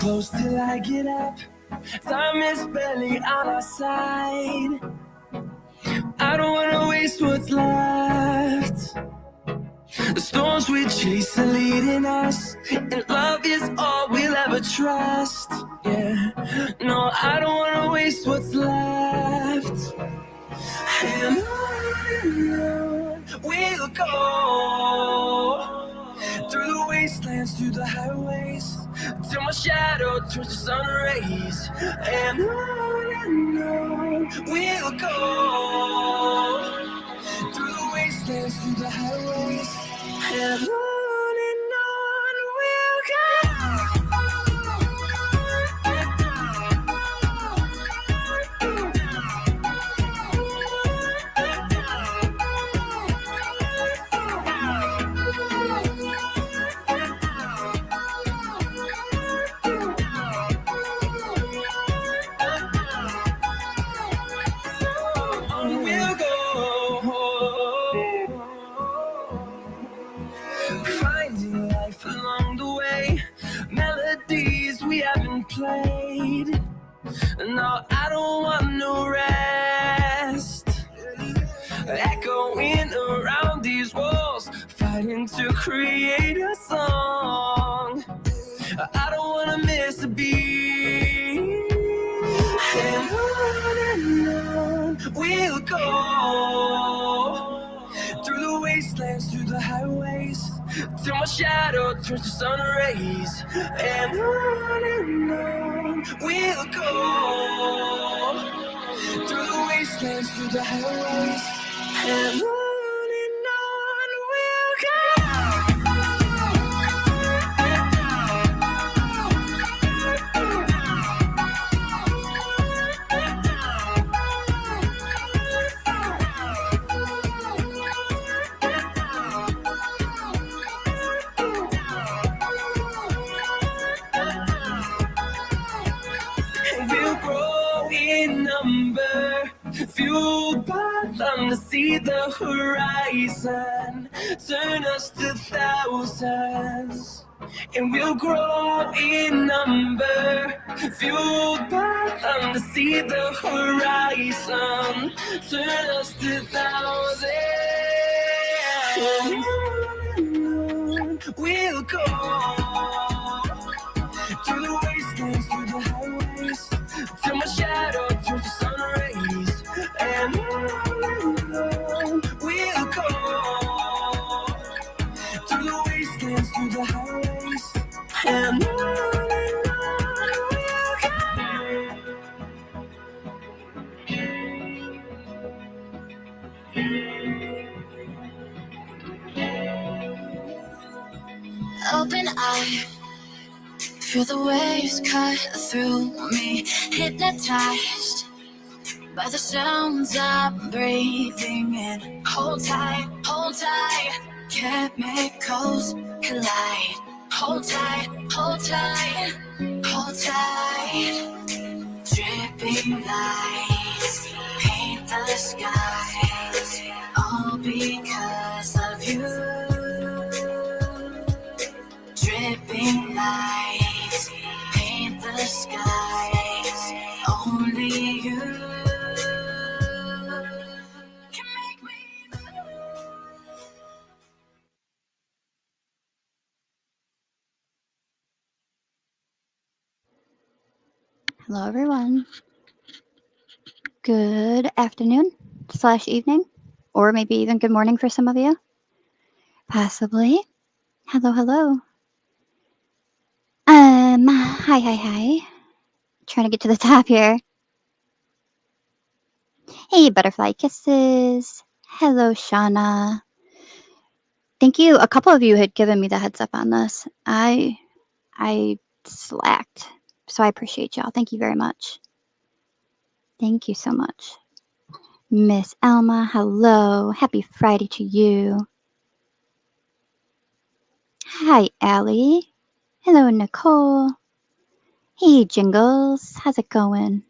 close till I get up. Time is barely on our side. I don't wanna waste what's left. The storms we chase are leading us, and love is all we'll ever trust. Yeah, no, I don't wanna waste what's left. And on we'll go, through the wastelands, through the highways, till my shadow turns to sun rays. And on we'll go, through the wastelands, through the highways, and on we'll go. Finding life along the way, melodies we haven't played. No, I don't want no rest. Echoing around these walls, fighting to create a song. I don't wanna miss a beat. And on we'll go, through the wastelands, through the highways, till my shadow turns to sun rays. And on we'll go, through the wastelands, through the highways, and on we'll go. We'll grow in number, fueled by them to see the horizon, turn us to thousands. And we'll grow in number, fueled by them to see the horizon, turn us to thousands. And on we'll go, through the wastelands, through the highways, till my shadow turns to sun rays. And on we'll go, through the wastelands, through the highways, and on we'll go. Open eye, feel the waves cut through me, hypnotized by the sounds I'm breathing in. Hold tight, chemicals collide. Hold tight, hold tight, hold tight. Dripping lights paint the skies, all because of you. Dripping lights paint the skies, only you can make me move. Hello, everyone. Good afternoon / evening, or maybe even good morning for some of you. Possibly. Hello, hello. Hi. Trying to get to the top here. Hey, butterfly kisses. Hello, Shauna. Thank you. A couple of you had given me the heads up on this. I slacked, so I appreciate y'all. Thank you very much. Thank you so much. Miss Alma, hello. Happy Friday to you. Hi, Allie. Hello, Nicole. Hey, Jingles. How's it going?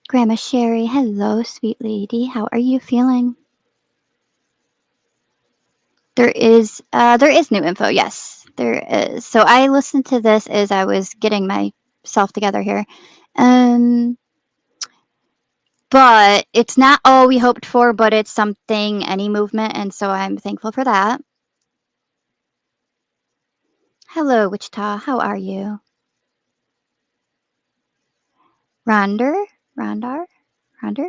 Grandma Sherry, hello, sweet lady. How are you feeling? There is new info. Yes, there is. So I listened to this as I was getting myself together here. Um, but it's not all we hoped for, but it's something, any movement, and so I'm thankful for that. Hello, Wichita. How are you? Ronder? Rondar? Ronder?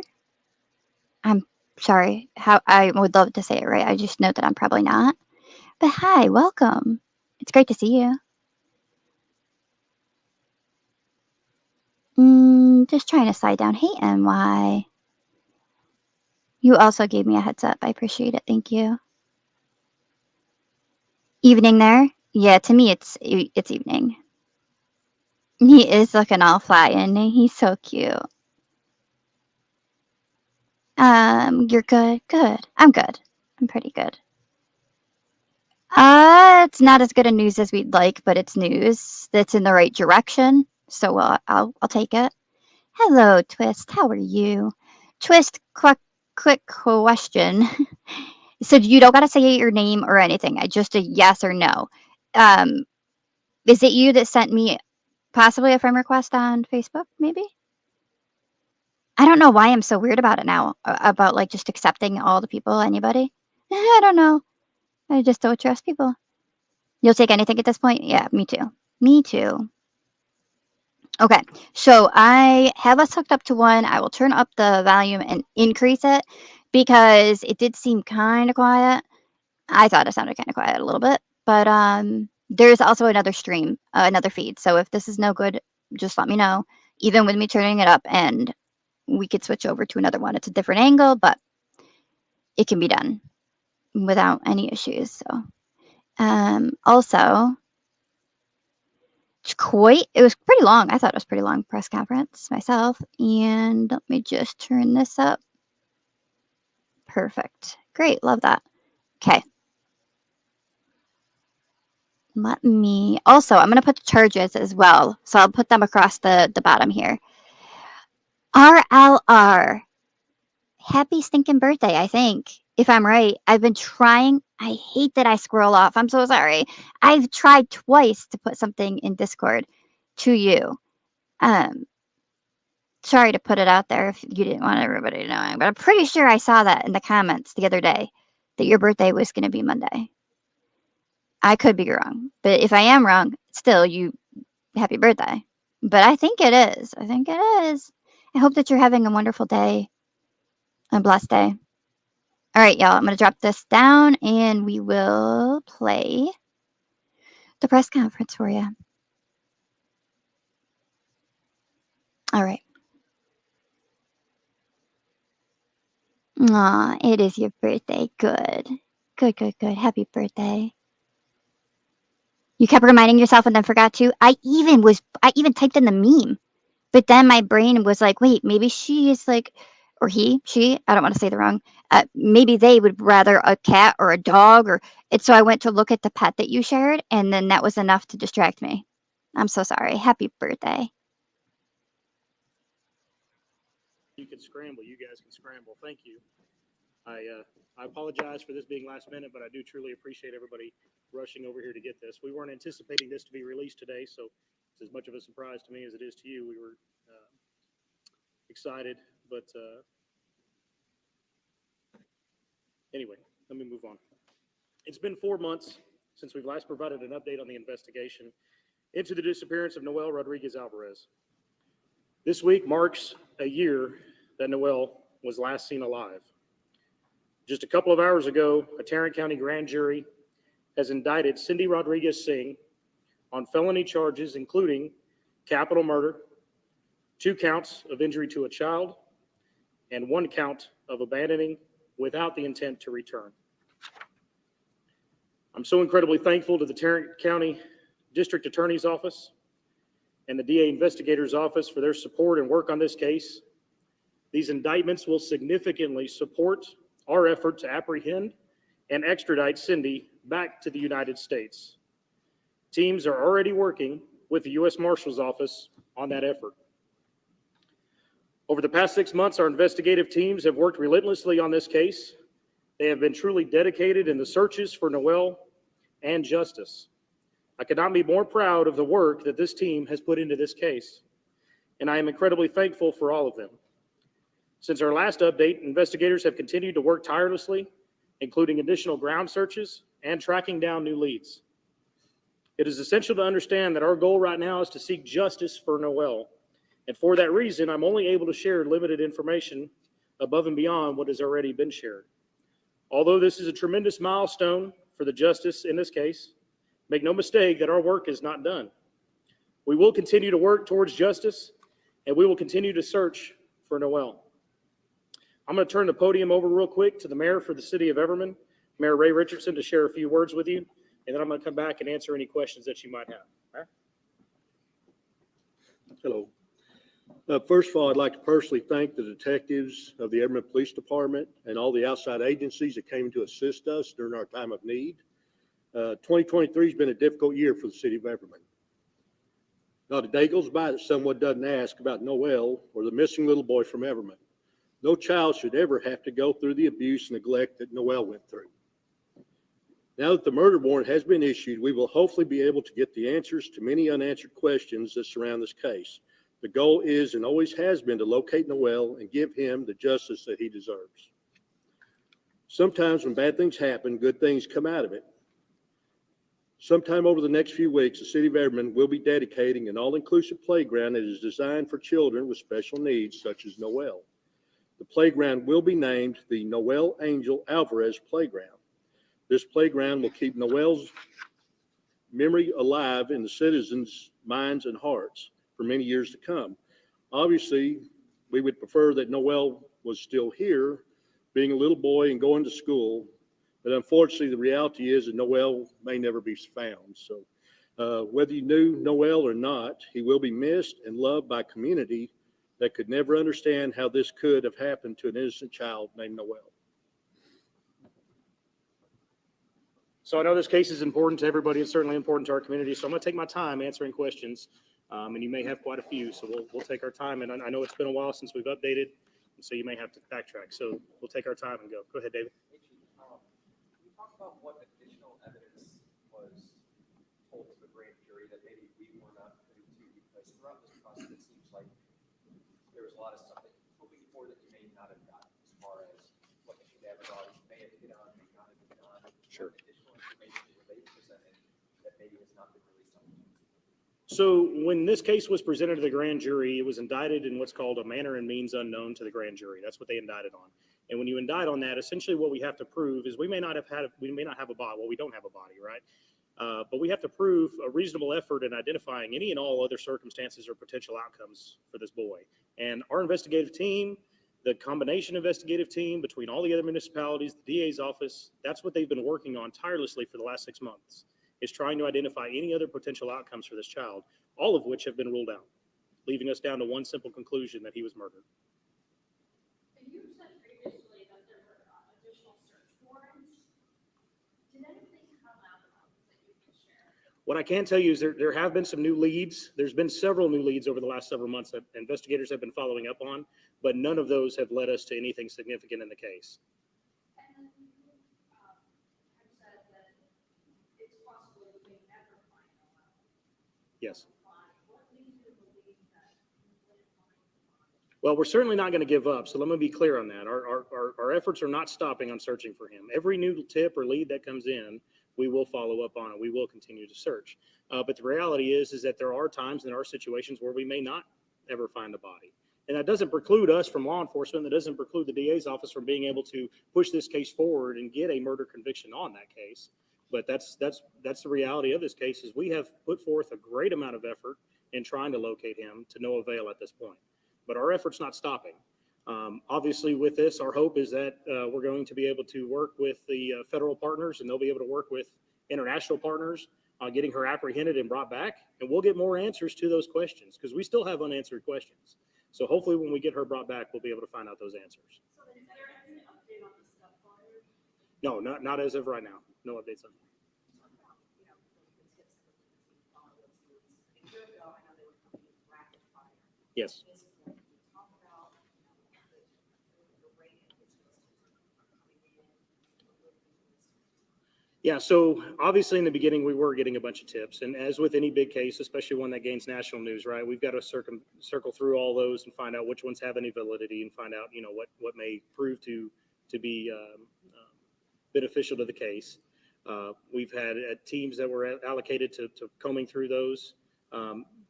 I'm sorry. How I would love to say it right. I just know that I'm probably not. But hi, welcome. It's great to see you. Just trying to slide down. Hey, NY. You also gave me a heads up. I appreciate it. Thank you. Evening there? Yeah, to me it's evening. He is looking all fly and he's so cute. You're good? Good. I'm good. I'm pretty good. It's not as good a news as we'd like, but it's news that's in the right direction. So I'll take it. Hello, Twist. How are you? Twist, quick question. So you don't gotta say your name or anything. I just a yes or no. Um, is it you that sent me possibly a friend request on Facebook? Maybe. I don't know why I'm so weird about it now. About like just accepting all the people, anybody. I don't know. I just don't trust people. You'll take anything at this point? Yeah, me too. Me too. Okay, so I have us hooked up to one. I will turn up the volume and increase it because it did seem kind of quiet. I thought it sounded kind of quiet a little bit, but there's also another stream, another feed. So if this is no good, just let me know. Even with me turning it up, and we could switch over to another one. It's a different angle, but it can be done without any issues. So also, it was pretty long. I thought it was pretty long press conference myself. And let me just turn this up. Perfect. Great. Love that. Okay. Let me also, I'm going to put the charges as well. So I'll put them across the bottom here. RLR. Happy stinking birthday, I think. If I'm right. I've been trying. I hate that I scroll off. I'm so sorry. I've tried twice to put something in Discord to you. Sorry to put it out there if you didn't want everybody to know, but I'm pretty sure I saw that in the comments the other day that your birthday was going to be Monday. I could be wrong, but if I am wrong, still, happy birthday. But I think it is. I think it is. I hope that you're having a wonderful day, a blessed day. All right, y'all, I'm going to drop this down and we will play the press conference for you. All right. Aw, it is your birthday. Good. Good. Happy birthday. You kept reminding yourself and then forgot to. I even typed in the meme, but then my brain was like, wait, maybe she is like, or she, I don't want to say the wrong. Maybe they would rather a cat or a dog and so I went to look at the pet that you shared and then that was enough to distract me. I'm so sorry. Happy birthday. You can scramble. You guys can scramble. Thank you. I apologize for this being last minute, but I do truly appreciate everybody rushing over here to get this. We weren't anticipating this to be released today, so it's as much of a surprise to me as it is to you. We were excited, but anyway, let me move on. It's been 4 months since we've last provided an update on the investigation into the disappearance of Noel Rodriguez-Alvarez. This week marks a year that Noel was last seen alive. Just a couple of hours ago, a Tarrant County grand jury has indicted Cindy Rodriguez-Singh on felony charges, including capital murder, 2 counts of injury to a child, and 1 count of abandoning without the intent to return. I'm so incredibly thankful to the Tarrant County District Attorney's Office and the DA Investigator's Office for their support and work on this case. These indictments will significantly support our effort to apprehend and extradite Cindy back to the United States. Teams are already working with the U.S. Marshal's Office on that effort. Over the past 6 months, our investigative teams have worked relentlessly on this case, They have been truly dedicated in the searches for Noel and justice. I could not be more proud of the work that this team has put into this case, and I am incredibly thankful for all of them. Since our last update, investigators have continued to work tirelessly, including additional ground searches and tracking down new leads. It is essential to understand that our goal right now is to seek justice for Noel, and for that reason, I'm only able to share limited information above and beyond what has already been shared. Although this is a tremendous milestone for the justice in this case, make no mistake that our work is not done. We will continue to work towards justice, and we will continue to search for Noel. I'm going to turn the podium over real quick to the mayor for the city of Everman, Mayor Ray Richardson, to share a few words with you, and then I'm going to come back and answer any questions that you might have. Mayor? Hello. First of all, I'd like to personally thank the detectives of the Everman Police Department and all the outside agencies that came to assist us during our time of need. 2023 has been a difficult year for the city of Everman. Not a day goes by that someone doesn't ask about Noel or the missing little boy from Everman. No child should ever have to go through the abuse and neglect that Noel went through. Now that the murder warrant has been issued, we will hopefully be able to get the answers to many unanswered questions that surround this case. The goal is and always has been to locate Noel and give him the justice that he deserves. Sometimes when bad things happen, good things come out of it. Sometime over the next few weeks, the city of Everman will be dedicating an all-inclusive playground that is designed for children with special needs, such as Noel. The playground will be named the Noel Angel Alvarez Playground. This playground will keep Noel's memory alive in the citizens' minds and hearts for many years to come. Obviously, we would prefer that Noel was still here, being a little boy and going to school, but unfortunately, the reality is that Noel may never be found. So whether you knew Noel or not, he will be missed and loved by a community that could never understand how this could have happened to an innocent child named Noel. So I know this case is important to everybody. It's certainly important to our community. So I'm going to take my time answering questions, and you may have quite a few. So we'll take our time. And I know it's been a while since we've updated, and so you may have to backtrack. So we'll take our time and go. Go ahead, David. Can you talk about what additional evidence was told to the grand jury that maybe we were not privy to? Because throughout this process, it seems like there was a lot of stuff that you were hoping for that you may not have gotten, as far as what the cadaver dogs may have hit on, may not have hit on. Sure. What additional information were they presented that maybe has not been released on the news? So when this case was presented to the grand jury, it was indicted in what's called a manner and means unknown to the grand jury. That's what they indicted on. And when you indict on that, essentially what we have to prove is we may not have a body. Well, we don't have a body, right? But we have to prove a reasonable effort in identifying any and all other circumstances or potential outcomes for this boy. And our investigative team, the combination investigative team between all the other municipalities, the DA's office, that's what they've been working on tirelessly for the last 6 months, is trying to identify any other potential outcomes for this child, all of which have been ruled out, leaving us down to one simple conclusion, that he was murdered. You said previously that there were additional search warrants. Did anything come out of those that you can share? What I can tell you is there have been some new leads. There's been several new leads over the last several months that investigators have been following up on, but none of those have led us to anything significant in the case. And then you have said that it's possible that we may never find Noel. Yes. Why? What leads you to believe that you wouldn't find him? Well, we're certainly not going to give up. So let me be clear on that. Our efforts are not stopping on searching for him. Every new tip or lead that comes in, we will follow up on it. We will continue to search. But the reality is that there are times and there are situations where we may not ever find a body. And that doesn't preclude us from law enforcement. That doesn't preclude the DA's office from being able to push this case forward and get a murder conviction on that case. But that's the reality of this case, is we have put forth a great amount of effort in trying to locate him, to no avail at this point. But our effort's not stopping. Obviously, with this, our hope is that we're going to be able to work with the federal partners, and they'll be able to work with international partners on getting her apprehended and brought back. And we'll get more answers to those questions, because we still have unanswered questions. So hopefully when we get her brought back, we'll be able to find out those answers. So is there any update on the stepfather? No, not as of right now. No updates on that. Yes. Yeah, so obviously in the beginning, we were getting a bunch of tips. And as with any big case, especially one that gains national news, right, we've got to circle through all those and find out which ones have any validity and find out, what may prove to be beneficial to the case. We've had teams that were allocated to combing through those,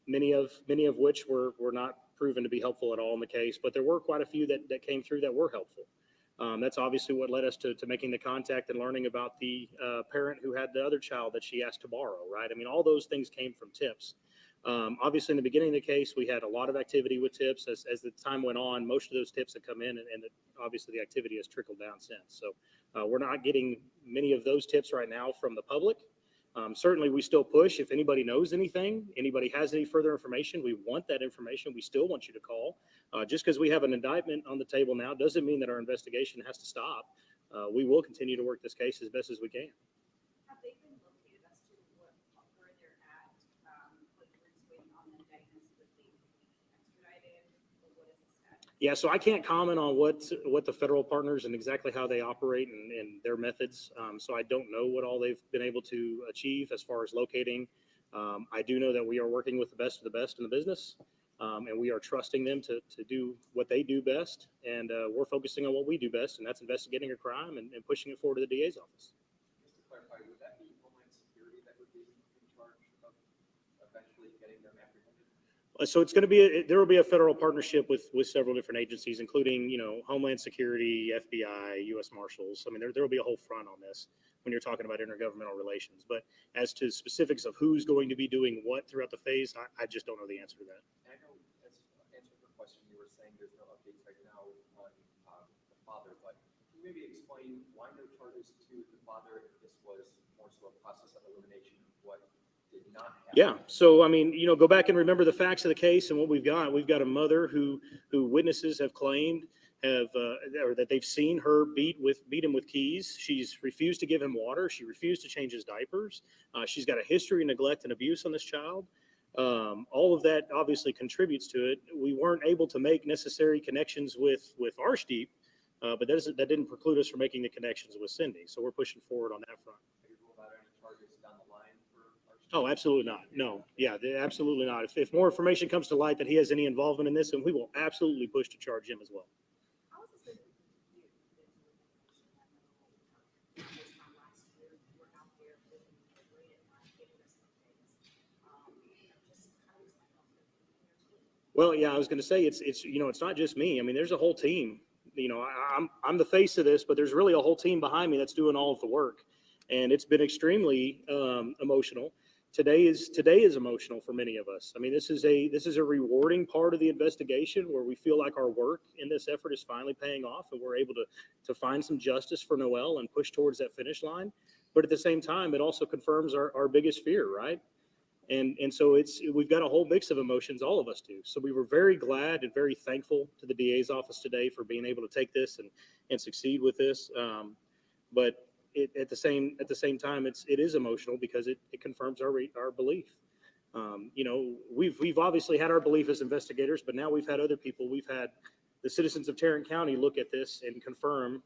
many of which were not proven to be helpful at all in the case, but there were quite a few that came through that were helpful. That's obviously what led us to making the contact and learning about the parent who had the other child that she asked to borrow, right? I mean, all those things came from tips. Obviously, in the beginning of the case, we had a lot of activity with tips. As the time went on, most of those tips had come in, and obviously the activity has trickled down since. So we're not getting many of those tips right now from the public. Certainly, we still push. If anybody knows anything, anybody has any further information, we want that information. We still want you to call. Just because we have an indictment on the table now doesn't mean that our investigation has to stop. We will continue to work this case as best as we can. Have they been located as to where they're at? Like we're just waiting on the indictments that they extradited, or what is the status? Yeah, so I can't comment on what the federal partners and exactly how they operate and their methods. So I don't know what all they've been able to achieve as far as locating. I do know that we are working with the best of the best in the business, and we are trusting them to do what they do best. And we're focusing on what we do best, and that's investigating a crime and pushing it forward to the DA's office. Just to clarify, would that be Homeland Security that would be in charge of eventually getting them apprehended? So it's going to be there will be a federal partnership with several different agencies, including Homeland Security, FBI, U.S. Marshals. I mean, there will be a whole front on this when you're talking about intergovernmental relations. But as to specifics of who's going to be doing what throughout the phase, I just don't know the answer to that. And I know as answer her question, you were saying there's no updates right now on the father, but can you maybe explain why no charges to the father if this was more so a process of elimination of what did not happen? Yeah. So, I mean, go back and remember the facts of the case and what we've got. We've got a mother who witnesses have claimed or that they've seen her beat him with keys. She's refused to give him water. She refused to change his diapers. She's got a history of neglect and abuse on this child. All of that obviously contributes to it. We weren't able to make necessary connections with Arshdeep, but that didn't preclude us from making the connections with Cindy. So we're pushing forward on that front. Have you ruled out any charges down the line for Arshdeep? Oh, absolutely not. No. Yeah, absolutely not. If more information comes to light that he has any involvement in this, then we will absolutely push to charge him as well. How is this different from you? This time last year, you were out there living the great and not giving us updates. Just how is that helpful for your team? Well, yeah, I was going to say it's not just me. I mean, there's a whole team. I'm the face of this, but there's really a whole team behind me that's doing all of the work, and it's been extremely emotional. Today is emotional for many of us. I mean, this is a rewarding part of the investigation where we feel like our work in this effort is finally paying off, and we're able to find some justice for Noel and push towards that finish line. But at the same time, it also confirms our biggest fear, right? And so we've got a whole mix of emotions, all of us do. So we were very glad and very thankful to the DA's office today for being able to take this and succeed with this. But at the same time, it is emotional because it confirms our belief. We've obviously had our belief as investigators, but now we've had other people. We've had the citizens of Tarrant County look at this and confirm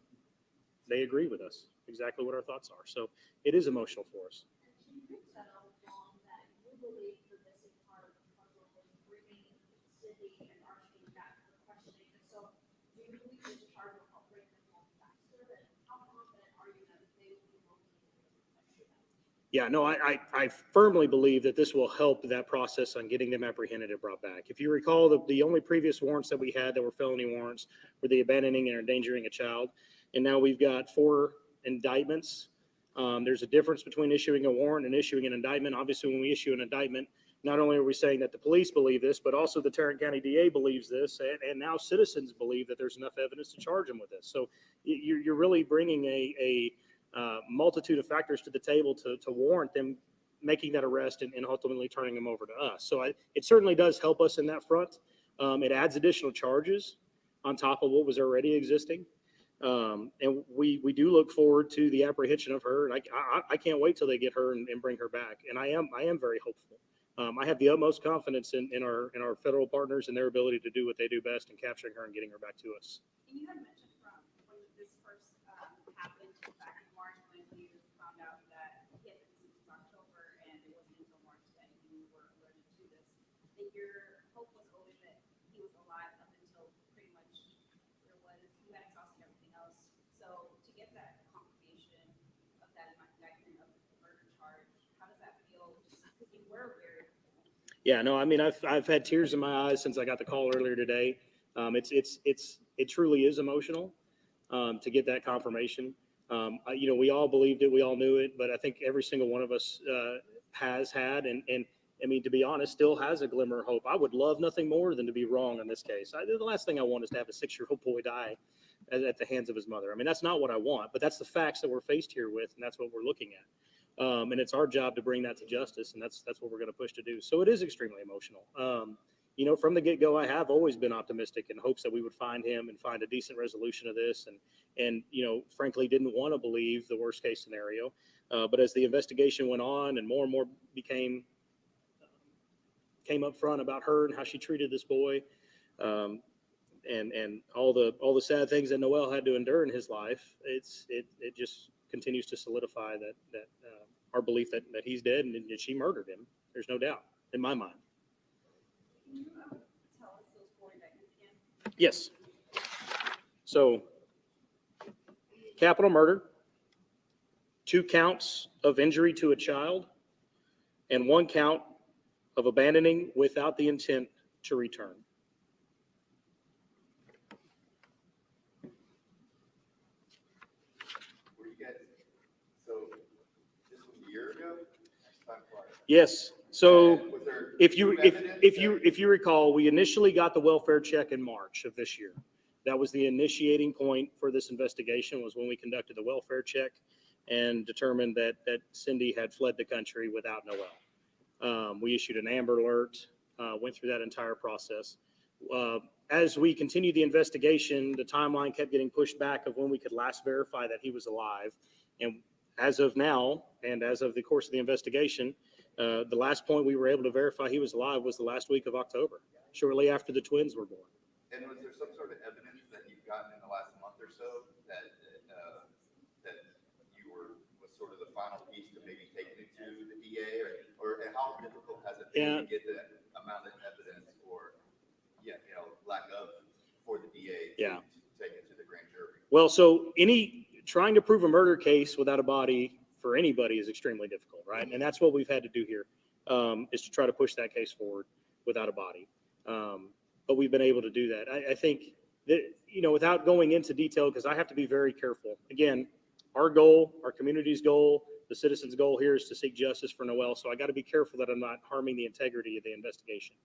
they agree with us exactly what our thoughts are. So it is emotional for us. And can you set up that you believe the missing part of the puzzle was bringing Cindy and Archie back for questioning? And so do you believe this charge will help bring them home faster? And how confident are you that they will be located and extradited? Yeah, no, I firmly believe that this will help that process on getting them apprehended and brought back. If you recall, the only previous warrants that we had that were felony warrants were the abandoning and endangering a child. And now we've got 4 indictments. There's a difference between issuing a warrant and issuing an indictment. Obviously, when we issue an indictment, not only are we saying that the police believe this, but also the Tarrant County DA believes this, and now citizens believe that there's enough evidence to charge them with this. So you're really bringing a multitude of factors to the table to warrant them making that arrest and ultimately turning them over to us. So it certainly does help us in that front. It adds additional charges on top of what was already existing. And we do look forward to the apprehension of her. And I can't wait till they get her and bring her back. And I am very hopeful. I have the utmost confidence in our federal partners and their ability to do what they do best in capturing her and getting her back to us. And you had mentioned from when this first happened back in March when you found out that that your hope was always that he was alive up until pretty much there was, you had exhausted everything else. So to get that confirmation of that indictment of the murder charge, how does that feel? Because you were very. Yeah, no, I mean, I've had tears in my eyes since I got the call earlier today. It truly is emotional to get that confirmation. We all believed it, we all knew it, but I think every single one of us has had, and I mean, to be honest, still has a glimmer of hope. I would love nothing more than to be wrong in this case. The last thing I want is to have a 6-year-old boy die at the hands of his mother. I mean, that's not what I want, but that's the facts that we're faced here with, and that's what we're looking at. And it's our job to bring that to justice, and that's what we're going to push to do. So it is extremely emotional. From the get-go, I have always been optimistic in hopes that we would find him and find a decent resolution of this, and frankly, didn't want to believe the worst-case scenario. But as the investigation went on and more came up front about her and how she treated this boy, and all the sad things that Noel had to endure in his life, it just continues to solidify that our belief that he's dead and that she murdered him. There's no doubt in my mind. Can you tell us those 4 indictments again? Yes. So, capital murder, 2 counts of injury to a child, and 1 count of abandoning without the intent to return. Were you guys, so this was a year ago? Yes. So Was there if you evidence if you recall, we initially got the welfare check in March of this year. That was the initiating point for this investigation, was when we conducted the welfare check and determined that Cindy had fled the country without Noel. We issued an Amber Alert, went through that entire process. As we continued the investigation, the timeline kept getting pushed back of when we could last verify that he was alive. And as of now, and as of the course of the investigation, the last point we were able to verify he was alive was the last week of October, shortly after the twins were born. And was there some sort of evidence that you've gotten in the last month or so that you was sort of the final piece to maybe taking it to the DA, or how difficult has it been to get the amount of evidence or lack of for the DA to take it to the grand jury? Well, so trying to prove a murder case without a body for anybody is extremely difficult, right? And that's what we've had to do here, is to try to push that case forward without a body. But we've been able to do that. I think that, without going into detail, because I have to be very careful. Again, our goal, our community's goal, the citizens' goal here is to seek justice for Noel. So I got to be careful that I'm not harming the integrity of the investigation.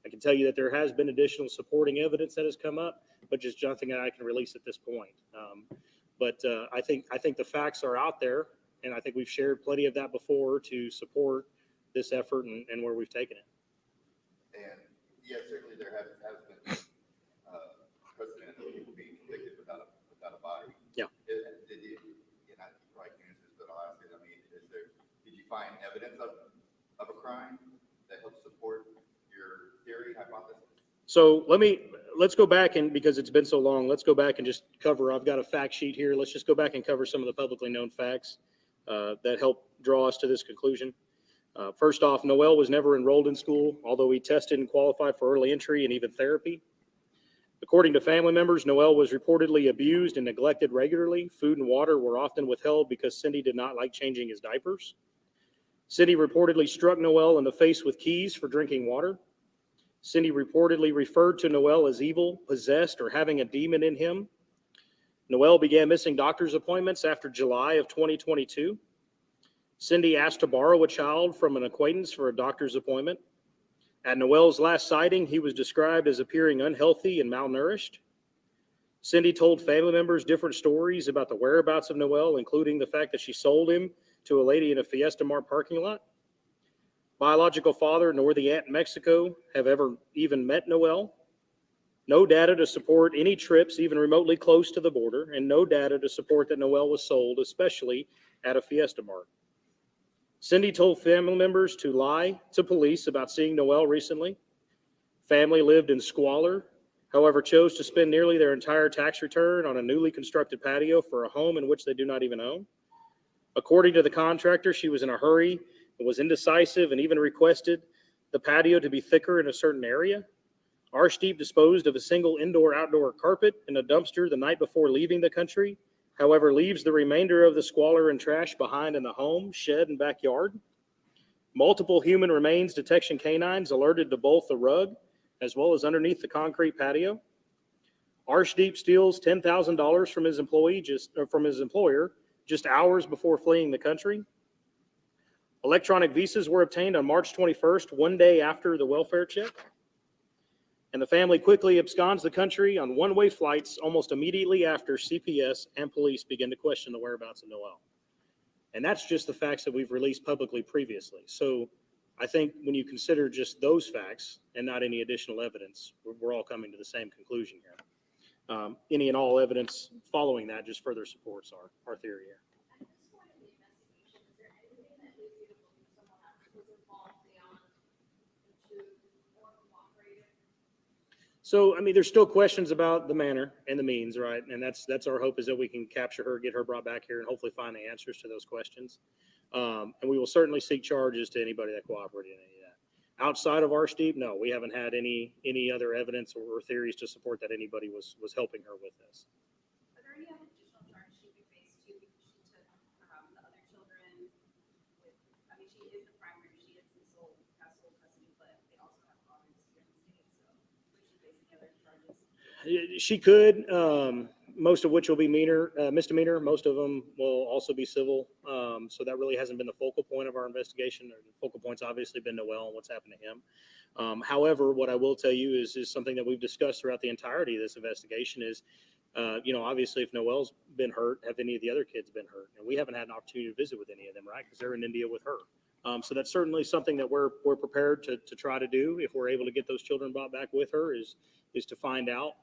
I can tell you that there has been additional supporting evidence that has come up, but just nothing that I can release at this point. But I think the facts are out there, and I think we've shared plenty of that before to support this effort and where we've taken it. And certainly there has been precedent of people being convicted without a body. Yeah. Did you probably can't answer this, but I'll ask it. I mean, did you find evidence of a crime that helps support your theory, hypothesis? So let's go back, and because it's been so long, let's go back and just cover, I've got a fact sheet here. Let's just go back and cover some of the publicly known facts that help draw us to this conclusion. First off, Noel was never enrolled in school, although he tested and qualified for early entry and even therapy. According to family members, Noel was reportedly abused and neglected regularly. Food and water were often withheld because Cindy did not like changing his diapers. Cindy reportedly struck Noel in the face with keys for drinking water. Cindy reportedly referred to Noel as evil, possessed, or having a demon in him. Noel began missing doctor's appointments after July of 2022. Cindy asked to borrow a child from an acquaintance for a doctor's appointment. At Noel's last sighting, he was described as appearing unhealthy and malnourished. Cindy told family members different stories about the whereabouts of Noel, including the fact that she sold him to a lady in a Fiesta Mart parking lot. Biological father nor the aunt in Mexico have ever even met Noel. No data to support any trips even remotely close to the border, and no data to support that Noel was sold, especially at a Fiesta Mart. Cindy told family members to lie to police about seeing Noel recently. Family lived in squalor, however, chose to spend nearly their entire tax return on a newly constructed patio for a home in which they do not even own. According to the contractor, she was in a hurry, was indecisive, and even requested the patio to be thicker in a certain area. Arshdeep disposed of a single indoor-outdoor carpet in a dumpster the night before leaving the country, however, leaves the remainder of the squalor and trash behind in the home, shed, and backyard. Multiple human remains detection canines alerted to both the rug as well as underneath the concrete patio. Arshdeep steals $10,000 from his employer just hours before fleeing the country. Electronic visas were obtained on March 21st, one day after the welfare check. And the family quickly absconds the country on one-way flights almost immediately after CPS and police begin to question the whereabouts of Noel. And that's just the facts that we've released publicly previously. So I think when you consider just those facts and not any additional evidence, we're all coming to the same conclusion here. Any and all evidence following that just further supports our theory here. At this point in the investigation, is there anything that leads you to believe someone else was involved beyond the two or cooperated? So, I mean, there's still questions about the manner and the means, right? And that's our hope, is that we can capture her, get her brought back here, and hopefully find the answers to those questions. And we will certainly seek charges to anybody that cooperated in any of that. Outside of Arshdeep, no, we haven't had any other evidence or theories to support that anybody was helping her with this. Are there any other additional charges she could face too, because she took the other children with, I mean, she is the primary, she is the sole custody, but they also have fathers here in the state, so would she face any other charges? She could, most of which will be misdemeanor. Most of them will also be civil. So that really hasn't been the focal point of our investigation. The focal point's obviously been Noel and what's happened to him. However, what I will tell you is something that we've discussed throughout the entirety of this investigation is, obviously if Noel's been hurt, have any of the other kids been hurt? And we haven't had an opportunity to visit with any of them, right? Because they're in India with her. So that's certainly something that we're prepared to try to do if we're able to get those children brought back with her, is to find out,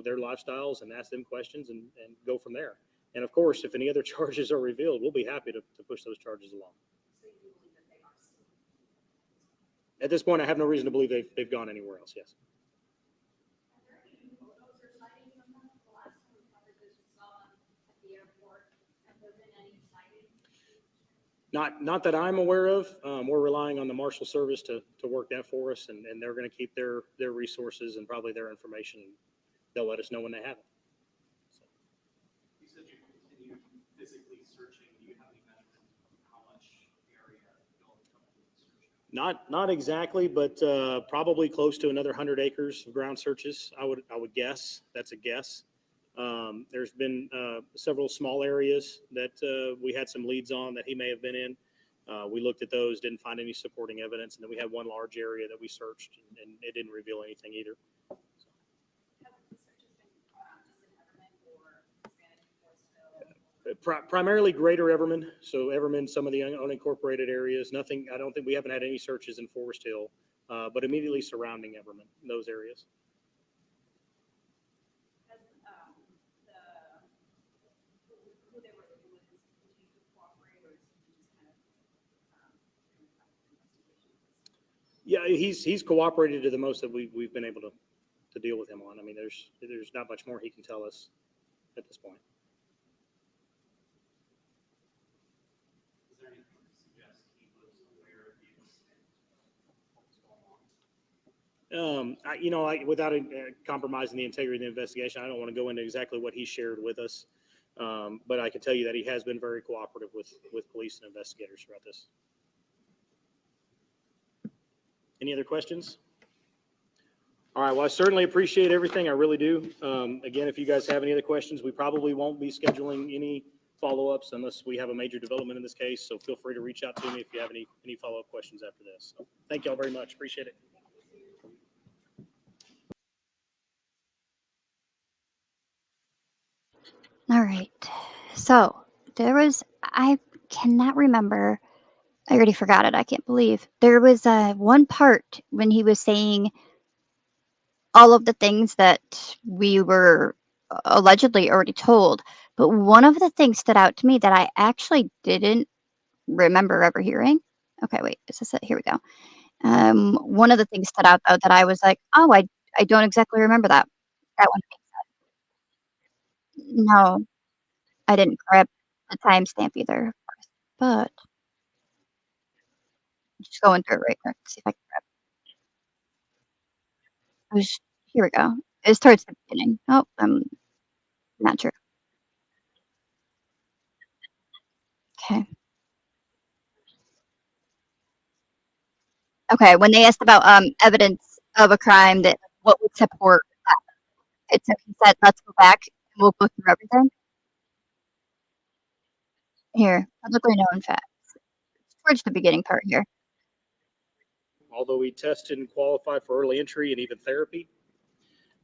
their lifestyles and ask them questions and go from there. And of course, if any other charges are revealed, we'll be happy to push those charges along. So you believe that they are still? At this point, I have no reason to believe they've gone anywhere else, yes. Are there any photos or sightings of them? The last time we covered this, we saw them at the airport. Have there been any sightings? Not that I'm aware of. We're relying on the Marshal Service to work that for us, and they're going to keep their resources and probably their information. They'll let us know when they have it. So. You said you continued physically searching. Do you have any measurement of how much area you'll comfortably search? Not exactly, but probably close to another 100 acres of ground searches. I would guess. That's a guess. There's been several small areas that we had some leads on that he may have been in. We looked at those, didn't find any supporting evidence, and then we had one large area that we searched, and it didn't reveal anything either. Primarily Greater Everman, so Everman, some of the unincorporated areas. Nothing. I don't think we haven't had any searches in Forest Hill, but immediately surrounding Everman, those areas. Has who they were living with is continued to cooperate, or is he just kind of investigation? Yeah, he's cooperated to the most that we've been able to deal with him on. I mean, there's not much more he can tell us at this point. Without compromising the integrity of the investigation, I don't want to go into exactly what he shared with us. But I can tell you that he has been very cooperative with police and investigators throughout this. Any other questions? All right. Well, I certainly appreciate everything. I really do. Again, if you guys have any other questions, we probably won't be scheduling any follow-ups unless we have a major development in this case. So feel free to reach out to me if you have any follow-up questions after this. So thank you all very much. Appreciate it. All right. So I cannot remember. I already forgot it. I can't believe. There was one part when he was saying all of the things that we were allegedly already told. But one of the things stood out to me that I actually didn't remember ever hearing. Okay, wait. Is this it? Here we go. One of the things stood out, though, that I was like, oh, I don't exactly remember that. That one. No, I didn't grab the timestamp either, of course, but I'm just going through it right quick to see if I can grab it. Here we go. It was towards the beginning. Oh, not true. Okay. Okay, when they asked about, evidence of a crime that what would support that, it so he said, "Let's go back, and we'll go through everything." Here, publicly known facts. Towards the beginning part here. Although he tested and qualified for early entry and even therapy.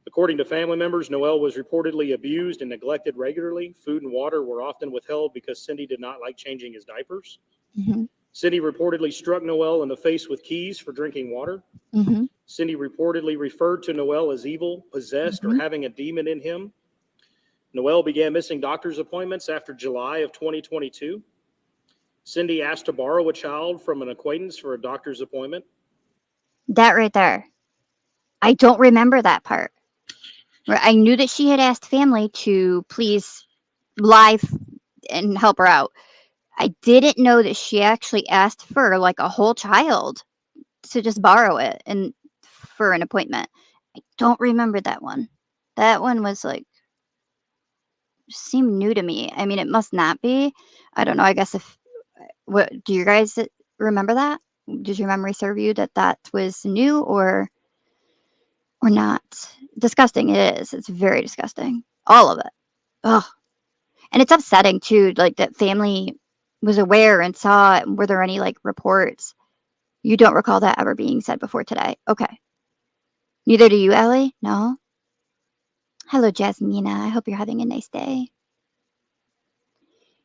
According to family members, Noel was reportedly abused and neglected regularly. Food and water were often withheld because Cindy did not like changing his diapers. Mhm. Cindy reportedly struck Noel in the face with keys for drinking water. Mhm. Cindy reportedly referred to Noel as evil, possessed, or Mhm. having a demon in him. Noel began missing doctor's appointments after July of 2022. Cindy asked to borrow a child from an acquaintance for a doctor's appointment. That right there. I don't remember that part. I knew that she had asked family to please live and help her out. I didn't know that she actually asked for, like, a whole child to just borrow it and for an appointment. I don't remember that one. That one was, like, seemed new to me. I mean, it must not be. I don't know, I guess if what do you guys remember that? Does your memory serve you that that was new or not? Disgusting, it is. It's very disgusting. All of it. Ugh. And it's upsetting too, like, that family was aware and saw it. Were there any, like, reports? You don't recall that ever being said before today. Okay. Neither do you, Ellie? No? Hello, Jasmina. I hope you're having a nice day.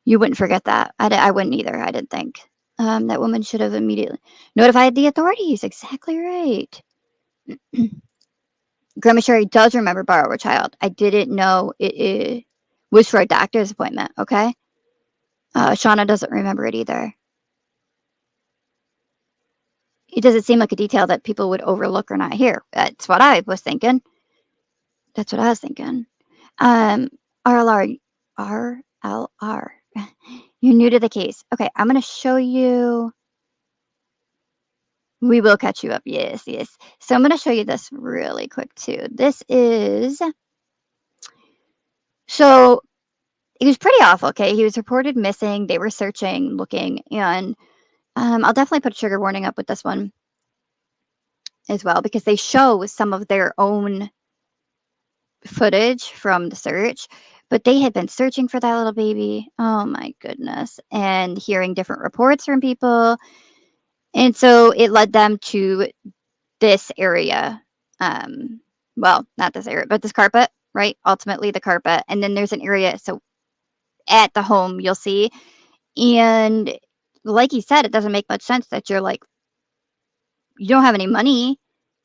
You wouldn't forget that. I wouldn't either, I didn't think. That woman should have immediately notified the authorities. Exactly right. Grandma Sherry does remember borrow a child. I didn't know it was for a doctor's appointment, okay? Shauna doesn't remember it either. It doesn't seem like a detail that people would overlook or not hear. That's what I was thinking. That's what I was thinking. RLR. RLR. You're new to the case. Okay, I'm going to show you. We will catch you up. Yes, yes. So I'm going to show you this really quick too. This is. So it was pretty awful. Okay, he was reported missing. They were searching, looking, and I'll definitely put a trigger warning up with this one as well because they show some of their own footage from the search, but they had been searching for that little baby. Oh my goodness. And hearing different reports from people. And so it led them to this area. Well, not this area, but this carpet, right? Ultimately, the carpet. And then there's an area. So at the home, you'll see. And like he said, it doesn't make much sense that you're like, you don't have any money,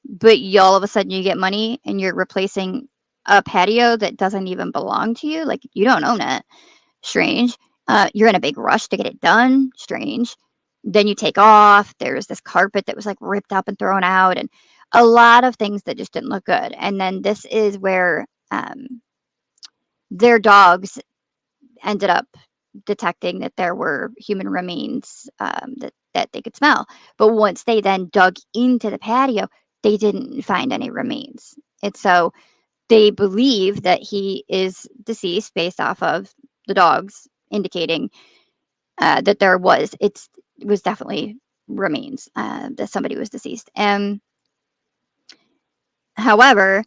but you all of a sudden you get money and you're replacing a patio that doesn't even belong to you. Like, you don't own it. Strange. You're in a big rush to get it done. Strange. Then you take off. There's this carpet that was like ripped up and thrown out, and a lot of things that just didn't look good. And then this is where their dogs ended up detecting that there were human remains that they could smell. But once they then dug into the patio, they didn't find any remains. And so they believe that he is deceased based off of the dogs indicating that it was definitely remains that somebody was deceased. However,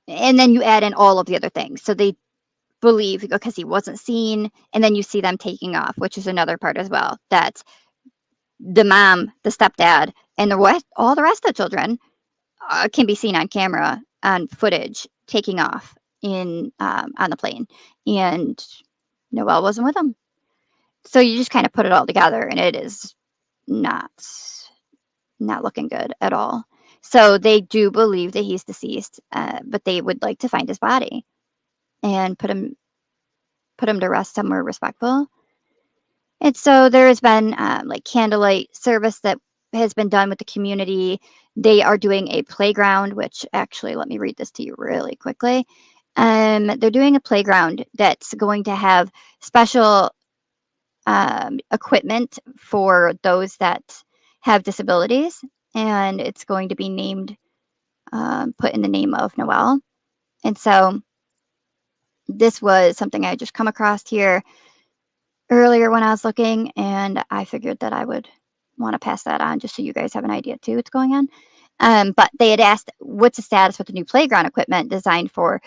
and then you add in all of the other things. So they believe because he wasn't seen, and then you see them taking off, which is another part as well. That the mom, the stepdad, and all the rest of the children can be seen on camera on footage taking off on the plane, and Noel wasn't with them. So you just kind of put it all together, and it is not looking good at all. So they do believe that he's deceased, but they would like to find his body and put him to rest somewhere respectful. And so there has been like candlelight service that has been done with the community. They are doing a playground, which actually, let me read this to you really quickly. They're doing a playground that's going to have special equipment for those that have disabilities, and it's going to be named put in the name of Noel. And so this was something I just come across here earlier when I was looking, and I figured that I would want to pass that on just so you guys have an idea too what's going on. But they had asked, what's the status with the new playground equipment designed for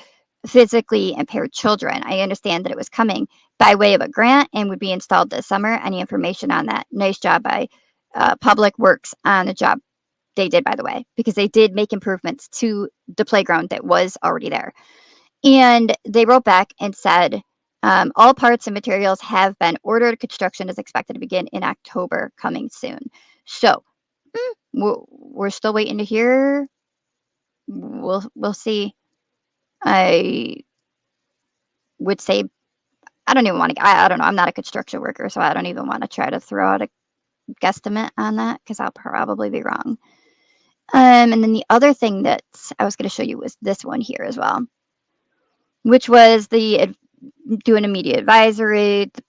physically impaired children? I understand that it was coming by way of a grant and would be installed this summer. Any information on that? Nice job by Public Works on the job they did, by the way, because they did make improvements to the playground that was already there. And they wrote back and said, all parts and materials have been ordered. Construction is expected to begin in October, coming soon. So we're still waiting to hear. We'll see. I would say, I don't even want to, I don't know. I'm not a construction worker, so I don't even want to try to throw out a guesstimate on that because I'll probably be wrong. And then the other thing that I was going to show you was this one here as well, which was the do an immediate advisory. The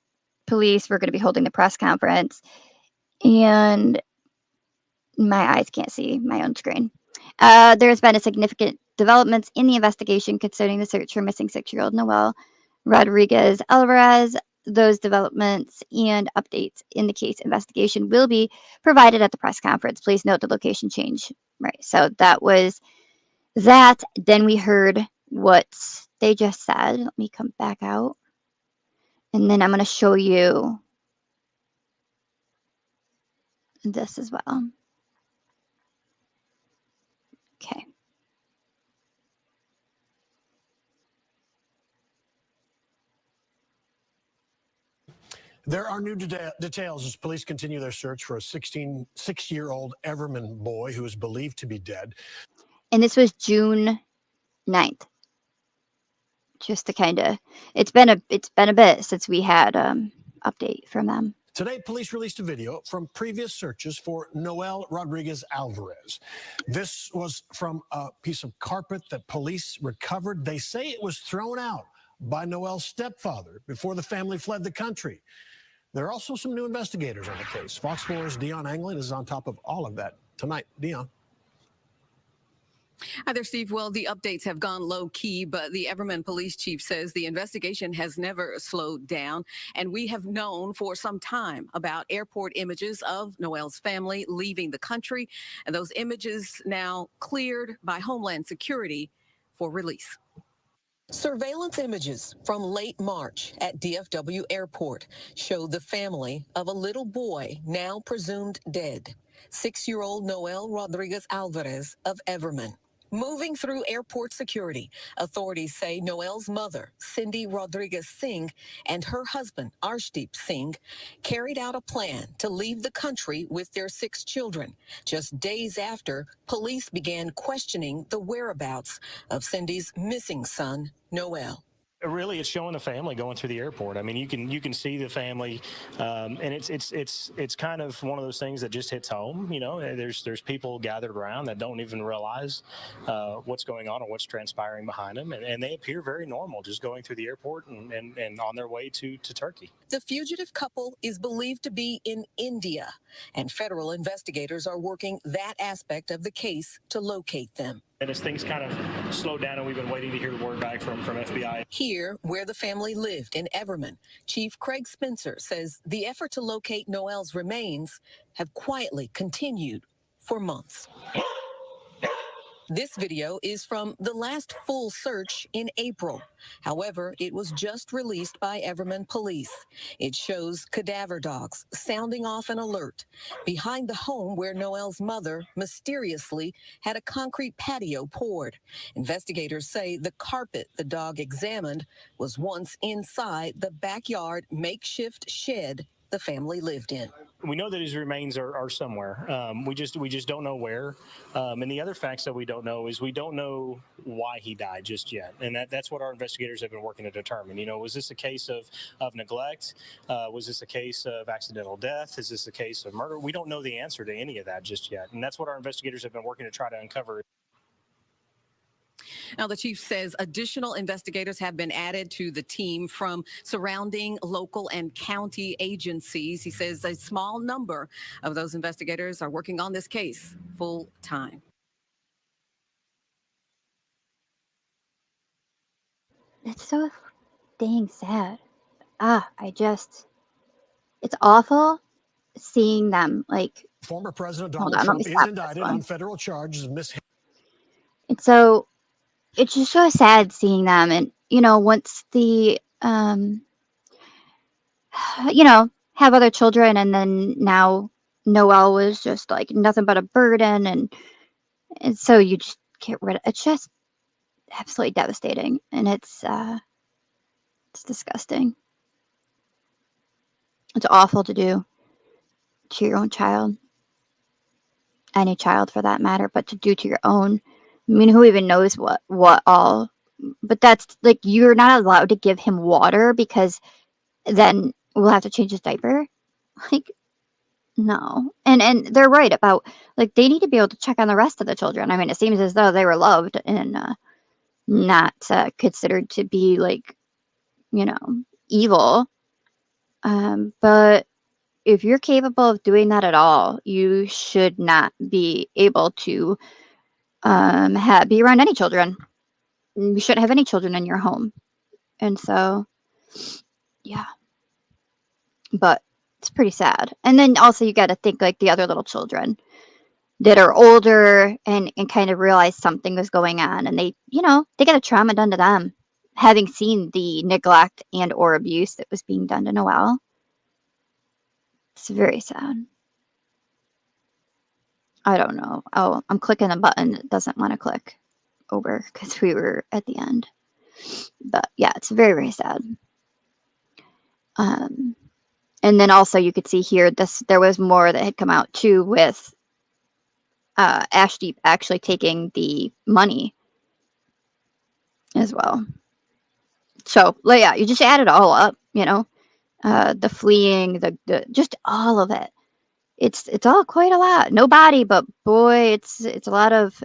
police were going to be holding the press conference, and my eyes can't see my own screen. There's been a significant developments in the investigation concerning the search for missing 6-year-old Noel Rodriguez-Alvarez. Those developments and updates in the case investigation will be provided at the press conference. Please note the location change. Right. So that was that. Then we heard what they just said. Let me come back out. And then I'm going to show you this as well. Okay. There are new details as police continue their search for a 6-year-old Everman boy who is believed to be dead. And this was June 9th. Just to kind of, it's been a bit since we had update from them. Today, police released a video from previous searches for Noel Rodriguez-Alvarez. This was from a piece of carpet that police recovered. They say it was thrown out by Noel's stepfather before the family fled the country. There are also some new investigators on the case. Fox 4's Dion Anglin is on top of all of that tonight. Dion. Hi there, Steve. Well, the updates have gone low key, but the Everman police chief says the investigation has never slowed down. And we have known for some time about airport images of Noel's family leaving the country. And those images now cleared by Homeland Security for release. Surveillance images from late March at DFW Airport show the family of a little boy now presumed dead, 6-year-old Noel Rodriguez-Alvarez of Everman. Moving through airport security, authorities say Noel's mother, Cindy Rodriguez-Singh, and her husband, Arshdeep Singh, carried out a plan to leave the country with their 6 children, just days after police began questioning the whereabouts of Cindy's missing son, Noel. Really, it's showing the family going through the airport. I mean, you can see the family, and it's kind of one of those things that just hits home. You know, there's people gathered around that don't even realize what's going on or what's transpiring behind them, and they appear very normal, just going through the airport and on their way to Turkey. The fugitive couple is believed to be in India, and federal investigators are working that aspect of the case to locate them. And as things kind of slowed down and we've been waiting to hear the word back from FBI. Here, where the family lived in Everman, Chief Craig Spencer says the effort to locate Noel's remains have quietly continued for months. This video is from the last full search in April. However, it was just released by Everman police. It shows cadaver dogs sounding off an alert behind the home where Noel's mother mysteriously had a concrete patio poured. Investigators say the carpet the dog examined was once inside the backyard makeshift shed the family lived in. We know that his remains are somewhere. We just don't know where. And the other facts that we don't know is we don't know why he died just yet. And that's what our investigators have been working to determine. You know, was this a case of neglect? Was this a case of accidental death? Is this a case of murder? We don't know the answer to any of that just yet. And that's what our investigators have been working to try to uncover. Now, the chief says additional investigators have been added to the team from surrounding local and county agencies. He says a small number of those investigators are working on this case full time. it's so dang sad. It's awful seeing them like. Former President Hold Donald on, let me Trump is stop this indicted one. on federal charges of And so it's just so sad seeing them, and once the have other children, and then now Noel was just like nothing but a burden, and so you just get rid of it's just absolutely devastating, and it's disgusting. It's awful to do to your own child, any child for that matter, but to do to your own. I mean, who even knows what all? But that's like you're not allowed to give him water because then we'll have to change his diaper. Like, no. And they're right about like they need to be able to check on the rest of the children. I mean, it seems as though they were loved and not considered to be like, evil. But if you're capable of doing that at all, you should not be able to be around any children. You shouldn't have any children in your home. And so, yeah. But it's pretty sad. And then also you got to think like the other little children that are older and kind of realize something was going on, and they get a trauma done to them having seen the neglect and or abuse that was being done to Noel. It's very sad. I don't know. Oh, I'm clicking a button that doesn't want to click over because we were at the end. But yeah, it's very, very sad. And then also you could see here there was more that had come out too with Arshdeep actually taking the money as well. So yeah, you just add it all up, the fleeing, the just all of it. It's all quite a lot. No body, but boy, it's a lot of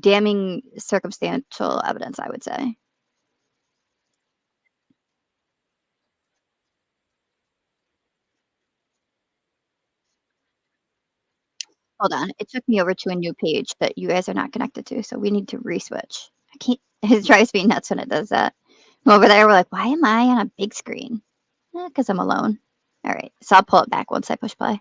damning circumstantial evidence, I would say. Hold on, it took me over to a new page that you guys are not connected to, so we need to re-switch. I can't. It drives me nuts when it does that. Over there, we're like, why am I on a big screen? Because I'm alone. All right, so I'll pull it back once I push play.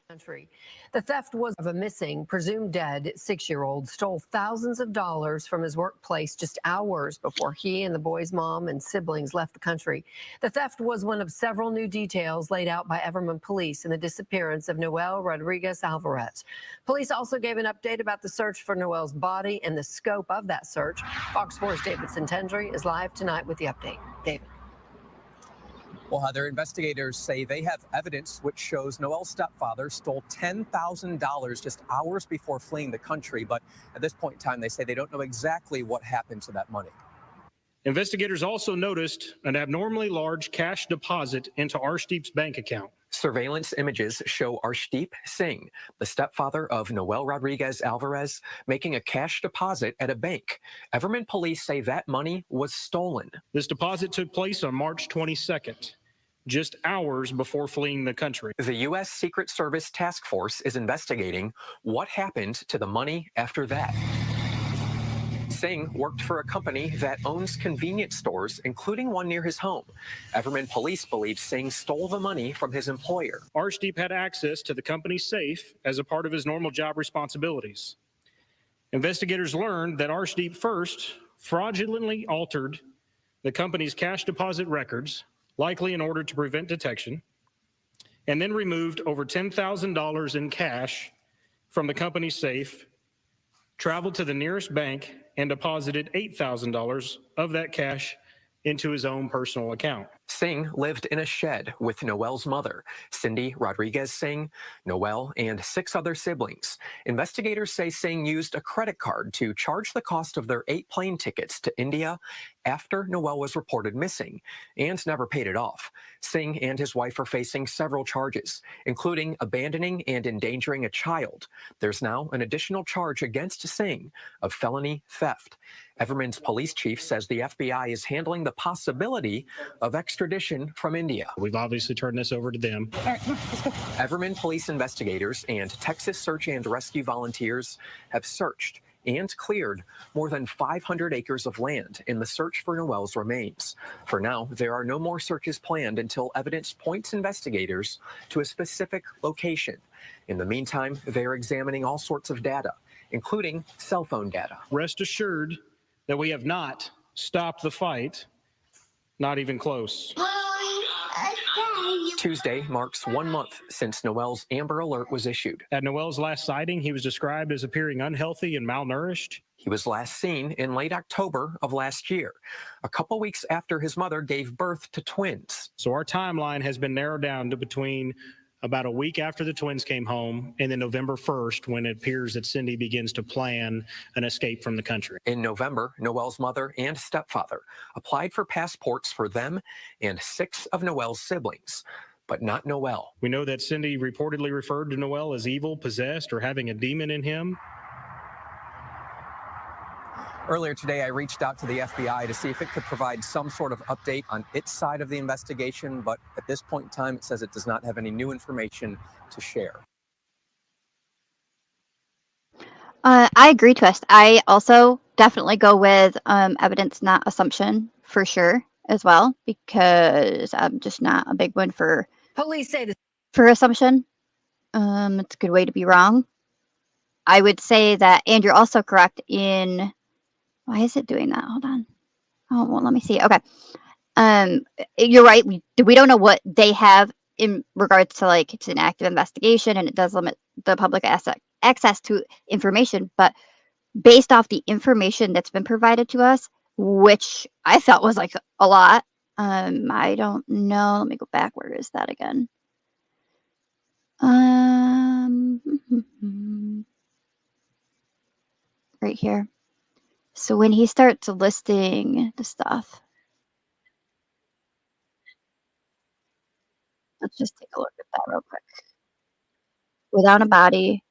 The theft was of a missing, presumed dead 6-year-old stole thousands of dollars from his workplace just hours before he and the boy's mom and siblings left the country. The theft was one of several new details laid out by Everman police in the disappearance of Noel Rodriguez-Alvarez. Police also gave an update about the search for Noel's body and the scope of that search. Fox 4's David Sintendry is live tonight with the update. David. Well, Heather, investigators say they have evidence which shows Noel's stepfather stole $10,000 just hours before fleeing the country. But at this point in time, they say they don't know exactly what happened to that money. Investigators also noticed an abnormally large cash deposit into Arshdeep's bank account. Surveillance images show Arshdeep Singh, the stepfather of Noel Rodriguez-Alvarez, making a cash deposit at a bank. Everman police say that money was stolen. This deposit took place on March 22nd, just hours before fleeing the country. The U.S. Secret Service task force is investigating what happened to the money after that. Singh worked for a company that owns convenience stores, including one near his home. Everman police believe Singh stole the money from his employer. Arshdeep had access to the company's safe as a part of his normal job responsibilities. Investigators learned that Arshdeep first fraudulently altered the company's cash deposit records, likely in order to prevent detection, and then removed over $10,000 in cash from the company's safe, traveled to the nearest bank, and deposited $8,000 of that cash into his own personal account. Singh lived in a shed with Noel's mother, Cindy Rodriguez-Singh, Noel, and 6 other siblings. Investigators say Singh used a credit card to charge the cost of their 8 plane tickets to India after Noel was reported missing, and never paid it off. Singh and his wife are facing several charges, including abandoning and endangering a child. There's now an additional charge against Singh of felony theft. Everman's police chief says the FBI is handling the possibility of extradition from India. We've obviously turned this over to them. Everman police investigators and Texas search and rescue volunteers have searched and cleared more than 500 acres of land in the search for Noel's remains. For now, there are no more searches planned until evidence points investigators to a specific location. In the meantime, they're examining all sorts of data, including cell phone data. Rest assured that we have not stopped the fight, not even close. Tuesday marks 1 month since Noel's Amber Alert was issued. At Noel's last sighting, he was described as appearing unhealthy and malnourished. He was last seen in late October of last year, a couple weeks after his mother gave birth to twins. So our timeline has been narrowed down to between about a week after the twins came home and then November 1st, when it appears that Cindy begins to plan an escape from the country. In November, Noel's mother and stepfather applied for passports for them and 6 of Noel's siblings, but not Noel. We know that Cindy reportedly referred to Noel as evil, possessed, or having a demon in him. Earlier today, I reached out to the FBI to see if it could provide some sort of update on its side of the investigation, but at this point in time, it says it does not have any new information to share. I agree, Twist. I also definitely go with evidence, not assumption, for sure, as well, because I'm just not a big one for Police say for assumption. It's a good way to be wrong. I would say that, and you're also correct in. Why is it doing that? Hold on. Oh, well, let me see. Okay. You're right. We don't know what they have in regards to, like, it's an active investigation and it does limit the public access to information. But based off the information that's been provided to us, which I felt was like a lot, I don't know. Let me go back. Where is that again? Right here. So when he starts listing the stuff, let's just take a look at that real quick. Without a body.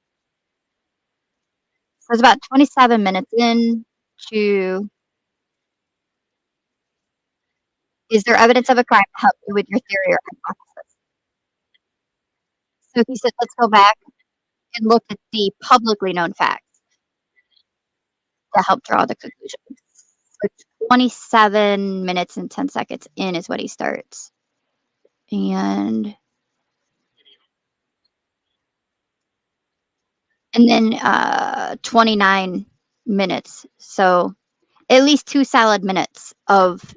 So it's about 27 minutes in to. Is there evidence of a crime to help you with your theory or hypothesis? So he said, let's go back and look at the publicly known facts to help draw the conclusion. So 27 minutes and 10 seconds in is what he starts. And then 29 minutes. So at least 2 solid minutes of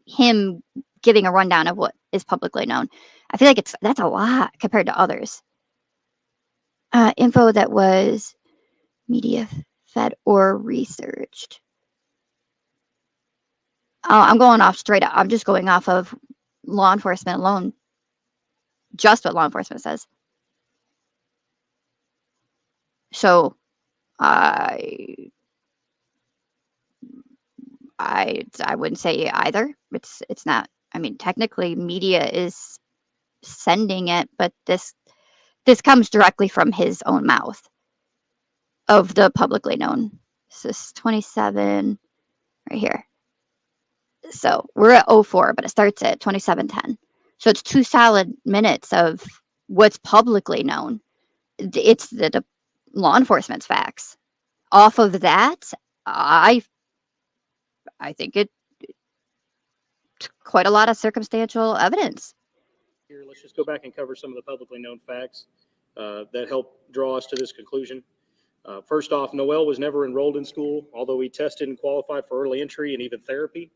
him giving a rundown of what is publicly known. I feel like that's a lot compared to others. Info that was media fed or researched. I'm going off straight up. I'm just going off of law enforcement alone. Just what law enforcement says. So I wouldn't say either. It's not. I mean, technically, media is sending it, but this comes directly from his own mouth of the publicly known. This is 27 right here. So we're at 04, but it starts at 27:10. So it's 2 solid minutes of what's publicly known. It's the law enforcement's facts. Off of that, I think it's quite a lot of circumstantial evidence. Here, let's just go back and cover some of the publicly known facts that help draw us to this conclusion. First off, Noel was never enrolled in school, although he tested and qualified for early entry and even therapy.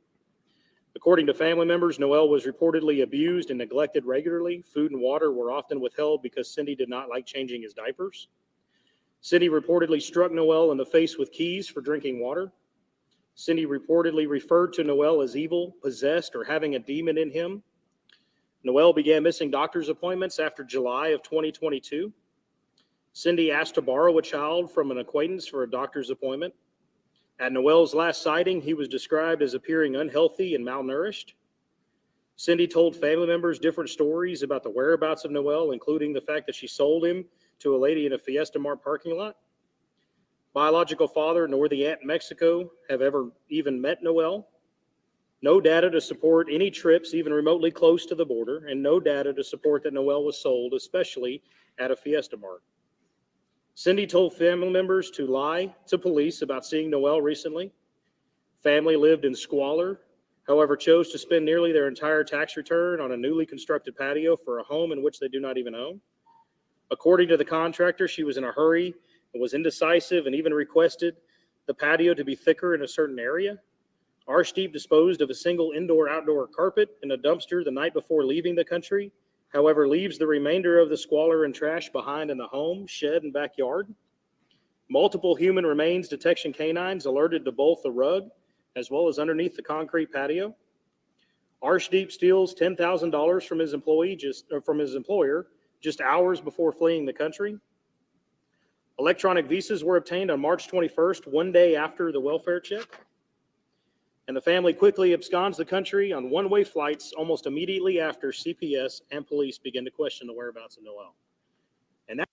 According to family members, Noel was reportedly abused and neglected regularly. Food and water were often withheld because Cindy did not like changing his diapers. Cindy reportedly struck Noel in the face with keys for drinking water. Cindy reportedly referred to Noel as evil, possessed, or having a demon in him. Noel began missing doctor's appointments after July of 2022. Cindy asked to borrow a child from an acquaintance for a doctor's appointment. At Noel's last sighting, he was described as appearing unhealthy and malnourished. Cindy told family members different stories about the whereabouts of Noel, including the fact that she sold him to a lady in a Fiesta Mart parking lot. Biological father nor the aunt in Mexico have ever even met Noel. No data to support any trips even remotely close to the border, and no data to support that Noel was sold, especially at a Fiesta Mart. Cindy told family members to lie to police about seeing Noel recently. Family lived in squalor, however, chose to spend nearly their entire tax return on a newly constructed patio for a home in which they do not even own. According to the contractor, she was in a hurry and was indecisive and even requested the patio to be thicker in a certain area. Arshdeep disposed of a single indoor-outdoor carpet in a dumpster the night before leaving the country, however, leaves the remainder of the squalor and trash behind in the home, shed, and backyard. Multiple human remains detection canines alerted to both the rug as well as underneath the concrete patio. Arshdeep steals $10,000 from his employer just hours before fleeing the country. Electronic visas were obtained on March 21st, one day after the welfare check. And the family quickly absconds the country on one-way flights almost immediately after CPS and police begin to question the whereabouts of Noel. And that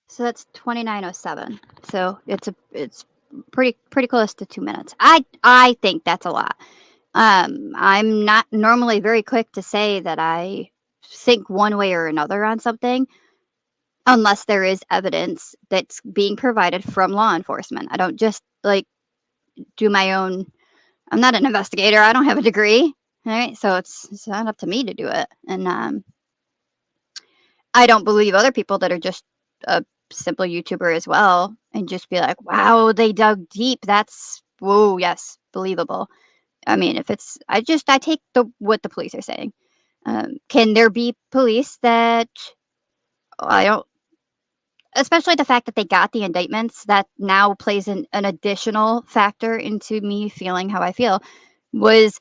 So that's 29:07. So it's pretty close to 2 minutes. I think that's a lot. I'm not normally very quick to say that I think one way or another on something unless there is evidence that's being provided from law enforcement. I don't just like do my own. I'm not an investigator. I don't have a degree. All right, so it's not up to me to do it. And I don't believe other people that are just a simple YouTuber as well and just be like, wow, they dug deep. That's, whoa, yes, believable. I mean, if it's, I take what the police are saying. Can there be police that, I don't, especially the fact that they got the indictments, that now plays an additional factor into me feeling how I feel, was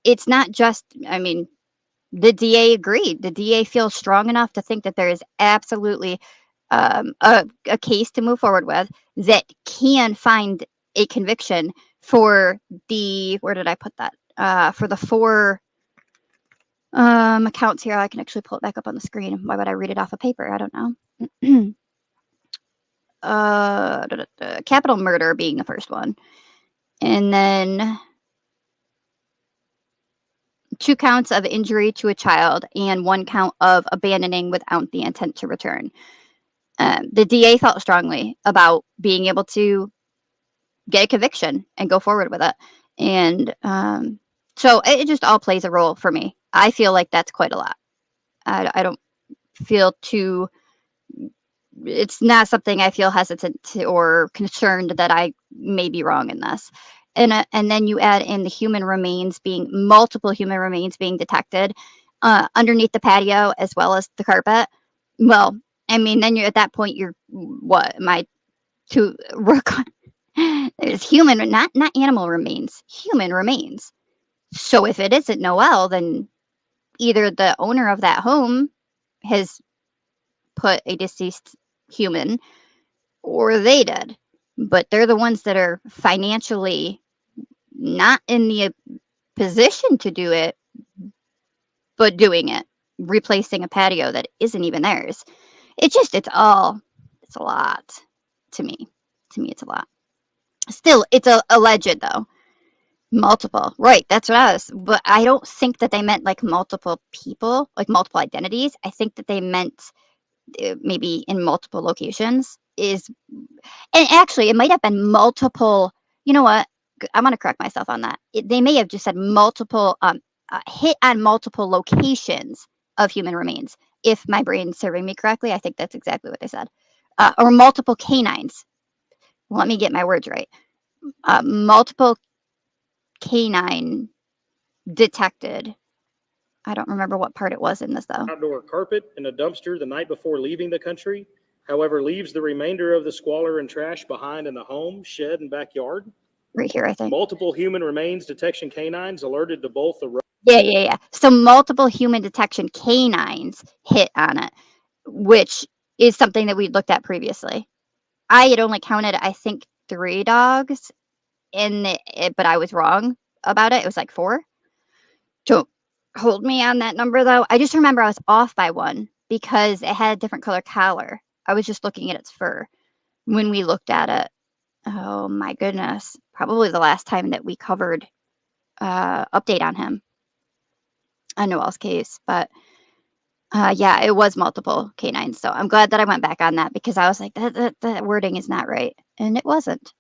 it's not just, I mean, the DA agreed. The DA feels strong enough to think that there is absolutely a case to move forward with that can find a conviction for the, where did I put that? For the 4 accounts here. I can actually pull it back up on the screen. Why would I read it off of paper? I don't know. Capital murder being the first one. And then 2 counts of injury to a child and 1 count of abandoning without the intent to return. The DA felt strongly about being able to get a conviction and go forward with it. And so it just all plays a role for me. I feel like that's quite a lot. I don't feel too, it's not something I feel hesitant to or concerned that I may be wrong in this. And then you add in the multiple human remains being detected underneath the patio as well as the carpet. Well, I mean, then you're at that point, you're what am I to work on? There's human, not animal remains, human remains. So if it isn't Noel, then either the owner of that home has put a deceased human or they did. But they're the ones that are financially not in the position to do it, but doing it, replacing a patio that isn't even theirs. It's a lot to me. To me, it's a lot. Still, it's alleged though. Multiple, right? That's what I was. But I don't think that they meant like multiple people, like multiple identities. I think that they meant maybe in multiple locations. And actually, it might have been multiple. You know what? I'm gonna correct myself on that. They may have just said multiple hit on multiple locations of human remains. If my brain's serving me correctly, I think that's exactly what they said. Or multiple canines. Let me get my words right. Multiple canine detected. I don't remember what part it was in this though. Outdoor carpet in a dumpster the night before leaving the country, however, leaves the remainder of the squalor and trash behind in the home, shed, and backyard. Right here, I think. Multiple human remains detection canines alerted to both the Yeah. So multiple human detection canines hit on it, which is something that we looked at previously. I had only counted, I think, 3 dogs but I was wrong about it. It was like 4. Don't hold me on that number though. I just remember I was off by 1 because it had a different color collar. I was just looking at its fur when we looked at it. Oh my goodness. Probably the last time that we covered update on him. on Noel's case, but yeah, it was multiple canines. So I'm glad that I went back on that because I was like, that wording is not right, and it wasn't.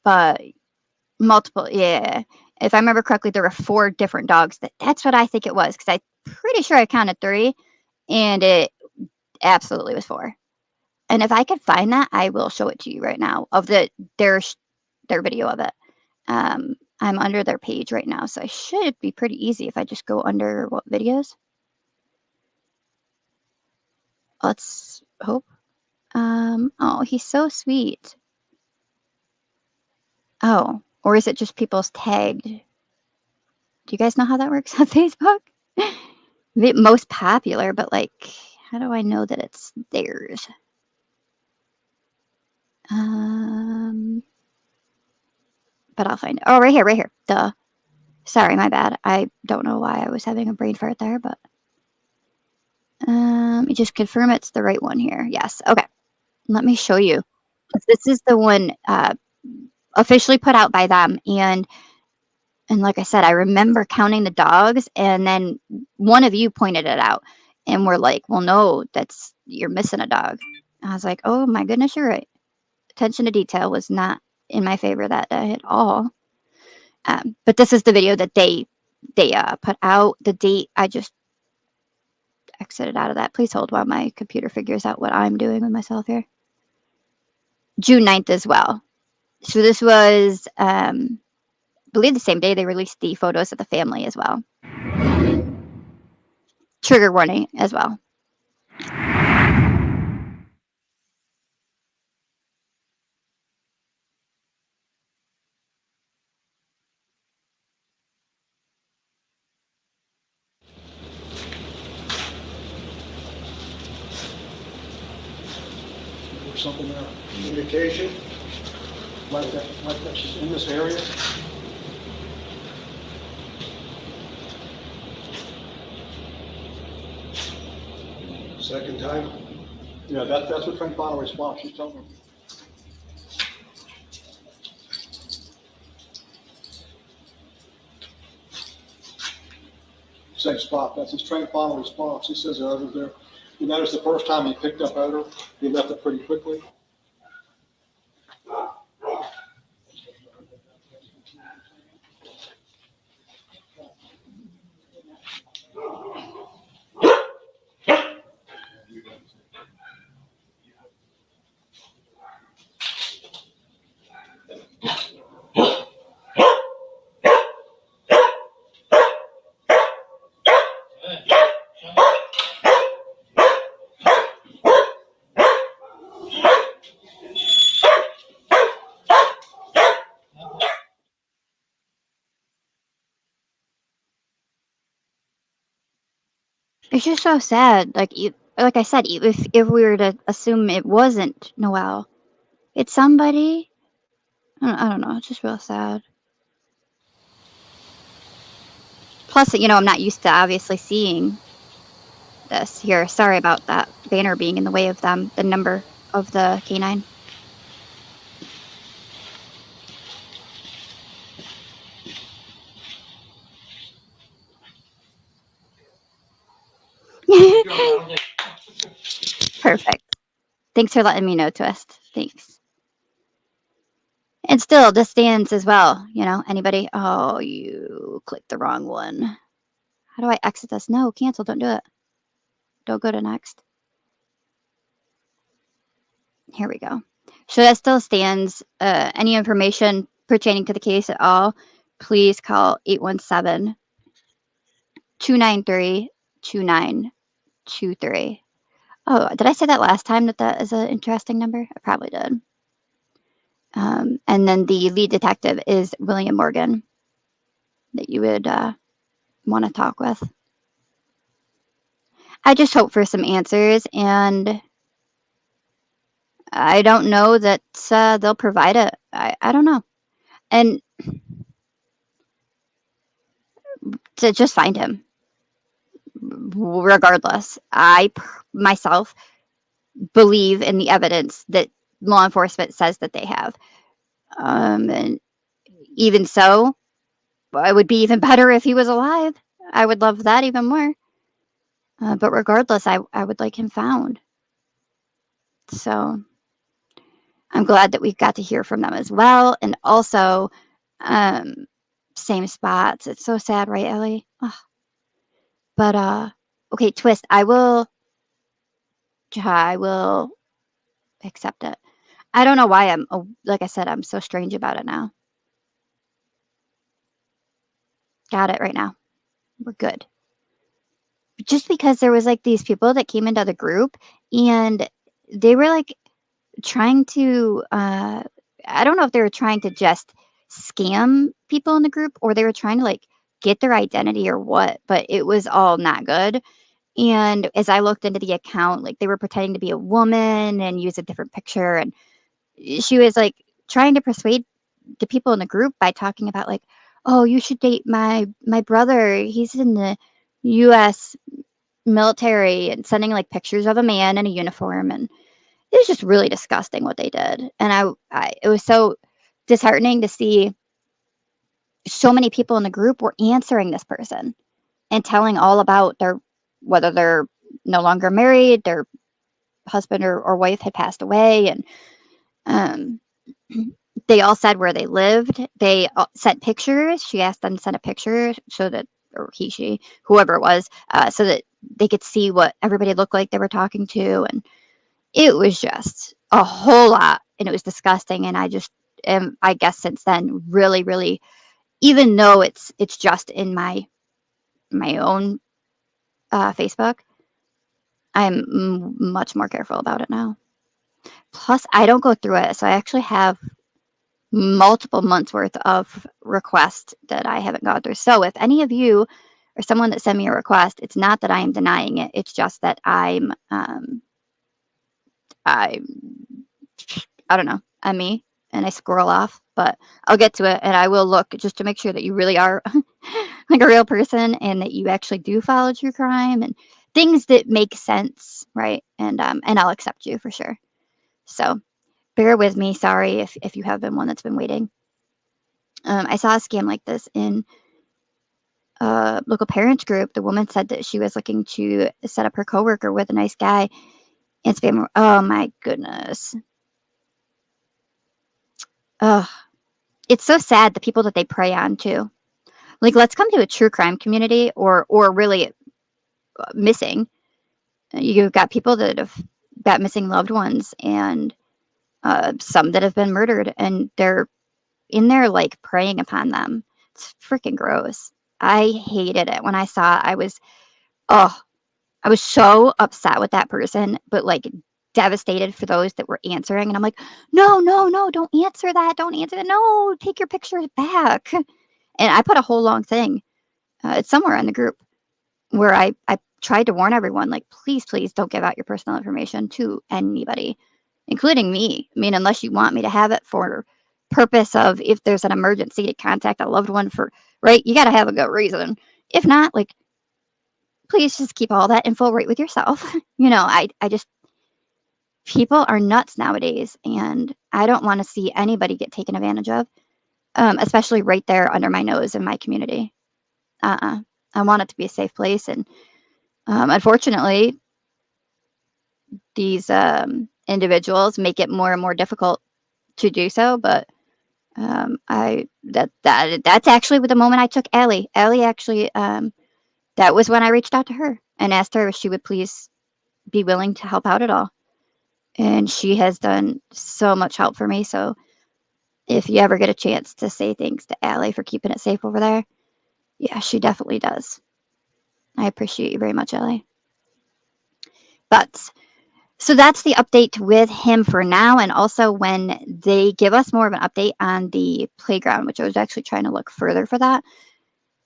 But multiple, yeah. If I remember correctly, there were 4 different dogs. That's what I think it was because I'm pretty sure I counted 3, and it absolutely was 4. And if I could find that, I will show it to you right now of their video of it. I'm under their page right now, so it should be pretty easy if I just go under what videos. Let's hope. Oh, he's so sweet. Oh, or is it just people's tagged? Do you guys know how that works on Facebook? Most popular, but like, how do I know that it's theirs? But I'll find it. Oh, right here. Duh. Sorry, my bad. I don't know why I was having a brain fart there, but you just confirm it's the right one here. Yes. Okay. Let me show you. This is the one officially put out by them, and like I said, I remember counting the dogs, and then one of you pointed it out, and we're like, "Well, no, you're missing a dog." I was like, "Oh my goodness, you're right." Attention to detail was not in my favor that day at all. But this is the video that they put out. The date, I just exited out of that. Please hold while my computer figures out what I'm doing with myself here. June 9th as well. So this was, I believe the same day they released the photos of the family as well. Trigger warning as well. Something there, indication, like that's in this area. Second time? Yeah, that's what trying to follow response, she's telling me. Same spot, that's his train final response. He says the odor there. You notice the first time he picked up odor, he left it pretty quickly. It's just so sad. Like I said, if we were to assume it wasn't Noel, it's somebody. I don't know. It's just real sad. Plus, I'm not used to obviously seeing this here. Sorry about that banner being in the way of them. The number of the canine. Perfect. Thanks for letting me know, Twist. Thanks. And still, this stands as well. Anybody? Oh, you clicked the wrong one. How do I exit this? No, cancel. Don't do it. Don't go to next. Here we go. So that still stands. Any information pertaining to the case at all, please call 817-293-2923. Oh, did I say that last time that is an interesting number? I probably did. And then the lead detective is William Morgan that you would want to talk with. I just hope for some answers, and I don't know that they'll provide it. I don't know. And to just find him, regardless. I myself believe in the evidence that law enforcement says that they have. And even so, it would be even better if he was alive. I would love that even more. But regardless, I would like him found. So I'm glad that we got to hear from them as well. And also, same spots. It's so sad, right, Ellie? Ugh. But okay, Twist. I will accept it. I don't know why like I said, I'm so strange about it now. Got it right now. We're good. Just because there was like these people that came into the group and they were like trying to I don't know if they were trying to just scam people in the group or they were trying to like get their identity or what, but it was all not good. And as I looked into the account, like they were pretending to be a woman and use a different picture, and she was like trying to persuade the people in the group by talking about like, oh, you should date my brother. He's in the US military, and sending like pictures of a man in a uniform, and it was just really disgusting what they did. And I it was so disheartening to see so many people in the group were answering this person and telling all about whether they're no longer married, their husband or wife had passed away, and um, they all said where they lived. They sent pictures. She asked them to send a picture so that, or she, whoever it was, so that they could see what everybody looked like they were talking to. And it was just a whole lot, and it was disgusting. And I just am, I guess since then, really, really, even though it's just in my own Facebook, I'm much more careful about it now. Plus, I don't go through it, so I actually have multiple months worth of requests that I haven't gone through. So if any of you or someone that sent me a request, it's not that I am denying it. It's just that I don't know, I'm me and I scroll off, but I'll get to it and I will look just to make sure that you really are like a real person and that you actually do follow true crime and things that make sense, right? And I'll accept you for sure. So bear with me. Sorry if you have been one that's been waiting. I saw a scam like this in a local parents group. The woman said that she was looking to set up her coworker with a nice guy and spam. Oh my goodness. Ugh. It's so sad the people that they prey on too. Like, let's come to a true crime community or really missing. You've got people that have got missing loved ones and some that have been murdered, and they're in there like preying upon them. It's freaking gross. I hated it when I saw. I was so upset with that person, but like devastated for those that were answering. And I'm like, no, don't answer that. Don't answer that. No, take your pictures back. And I put a whole long thing. It's somewhere in the group where I tried to warn everyone, like, please don't give out your personal information to anybody, including me. I mean, unless you want me to have it for purpose of if there's an emergency to contact a loved one for, right? You got to have a good reason. If not, like, please just keep all that info right with yourself. I just, people are nuts nowadays, and I don't want to see anybody get taken advantage of, especially right there under my nose in my community. I want it to be a safe place, and unfortunately, these individuals make it more and more difficult to do so. But that's actually the moment I took Allie. Allie actually, that was when I reached out to her and asked her if she would please be willing to help out at all. And she has done so much help for me. So if you ever get a chance to say thanks to Allie for keeping it safe over there, yeah, she definitely does. I appreciate you very much, Allie. But so that's the update with him for now. And also when they give us more of an update on the playground, which I was actually trying to look further for that,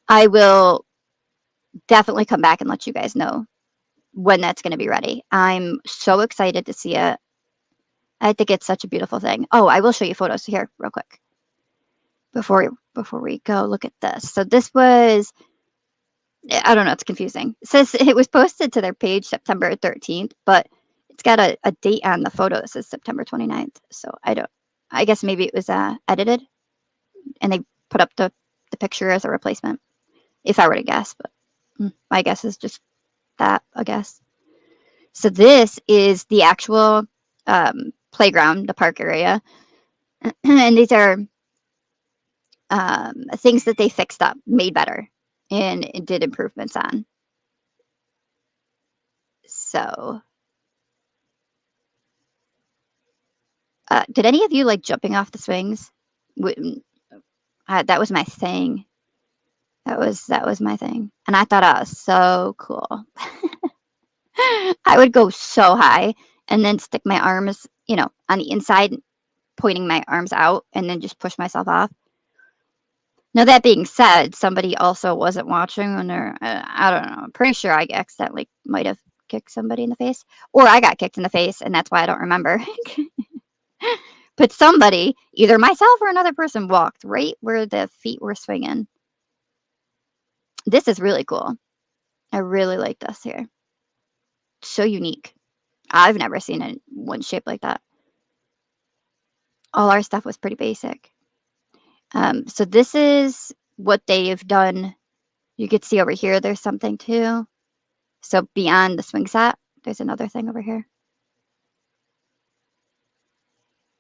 I will definitely come back and let you guys know when that's going to be ready. I'm so excited to see it. I think it's such a beautiful thing. Oh, I will show you photos here real quick before we go. Look at this. So this was, I don't know, it's confusing. It says it was posted to their page September 13th, but it's got a date on the photo that says September 29th. So I guess maybe it was edited and they put up the the picture as a replacement, if I were to guess. But my guess is just that, I guess. So this is the actual playground, the park area. And these are things that they fixed up, made better, and did improvements on. So, did any of you like jumping off the swings? That was my thing. That was my thing, and I thought I was so cool. I would go so high and then stick my arms, on the inside, pointing my arms out, and then just push myself off. Now, that being said, somebody also wasn't watching, and I don't know. I'm pretty sure I accidentally might have kicked somebody in the face, or I got kicked in the face, and that's why I don't remember. But somebody, either myself or another person, walked right where the feet were swinging. This is really cool. I really like this here. So unique. I've never seen one shaped like that. All our stuff was pretty basic. So this is what they've done. You could see over here, there's something too. So beyond the swing set, there's another thing over here.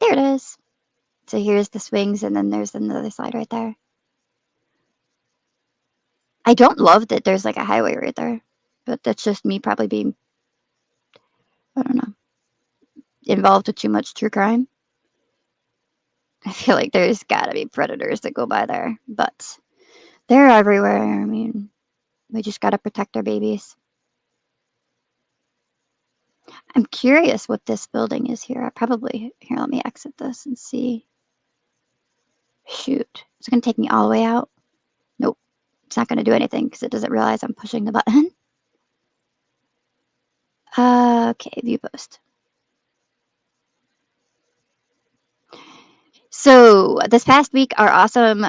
There it is. So here's the swings, and then there's another slide right there. I don't love that there's like a highway right there, but that's just me probably being, I don't know, involved with too much true crime. I feel like there's got to be predators that go by there, but they're everywhere. I mean, we just got to protect our babies. I'm curious what this building is here. Here, let me exit this and see. Shoot. Is it going to take me all the way out? Nope. It's not going to do anything because it doesn't realize I'm pushing the button. Okay, view post. So this past week, our awesome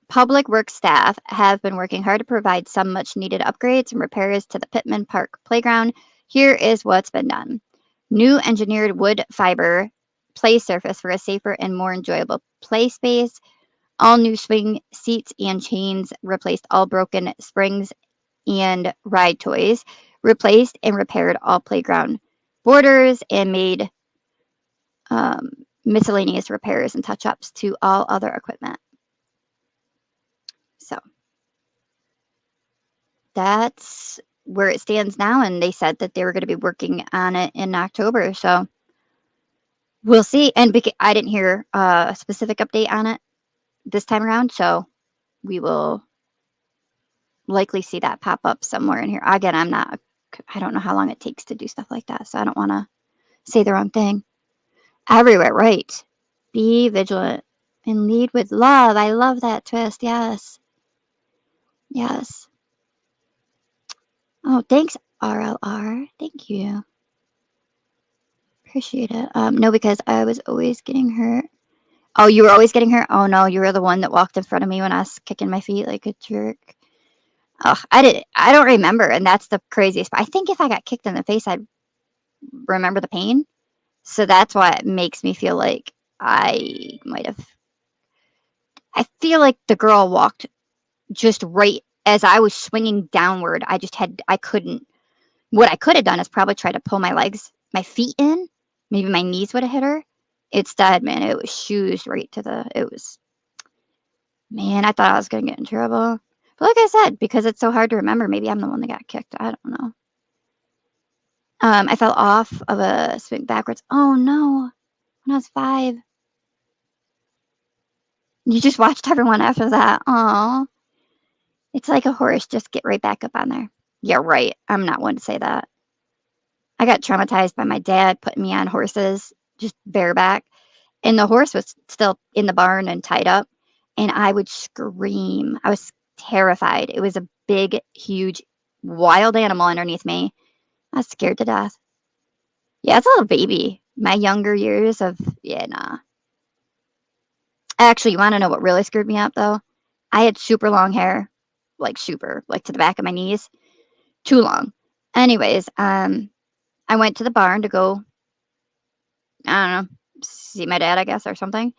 public works staff have been working hard to provide some much needed upgrades and repairs to the Pittman Park playground. Here is what's been done. New engineered wood fiber play surface for a safer and more enjoyable play space. All new swing seats and chains, replaced all broken springs and ride toys, replaced and repaired all playground borders, and made miscellaneous repairs and touch-ups to all other equipment. So that's where it stands now, and they said that they were going to be working on it in October, so we'll see. And I didn't hear a specific update on it this time around, so we will likely see that pop up somewhere in here. Again, I don't know how long it takes to do stuff like that, so I don't want to say the wrong thing. Everywhere, right. Be vigilant and lead with love. I love that twist. Yes. Yes. Oh, thanks, RLR. Thank you. Appreciate it. No, because I was always getting hurt. Oh, you were always getting hurt? Oh, no, you were the one that walked in front of me when I was kicking my feet like a jerk. Oh, I don't remember, and that's the craziest. I think if I got kicked in the face, I'd remember the pain. So that's why it makes me feel like I might have. I feel like the girl walked just right as I was swinging downward. I couldn't. What I could have done is probably try to pull my feet in. Maybe my knees would have hit her. Instead, man, it was shoes right to man, I thought I was going to get in trouble. But like I said, because it's so hard to remember, maybe I'm the one that got kicked. I don't know. I fell off of a swing backwards. Oh, no. When I was 5. You just watched everyone after that. Aw. It's like a horse. Just get right back up on there. Yeah, right. I'm not one to say that. I got traumatized by my dad putting me on horses, just bareback. And the horse was still in the barn and tied up. And I would scream. I was terrified. It was a big, huge, wild animal underneath me. I was scared to death. Yeah, as a little baby, my younger years of, nah. Actually, you want to know what really screwed me up, though? I had super long hair, like to the back of my knees. Too long. Anyways, I went to the barn to go, I don't know, see my dad, I guess, or something.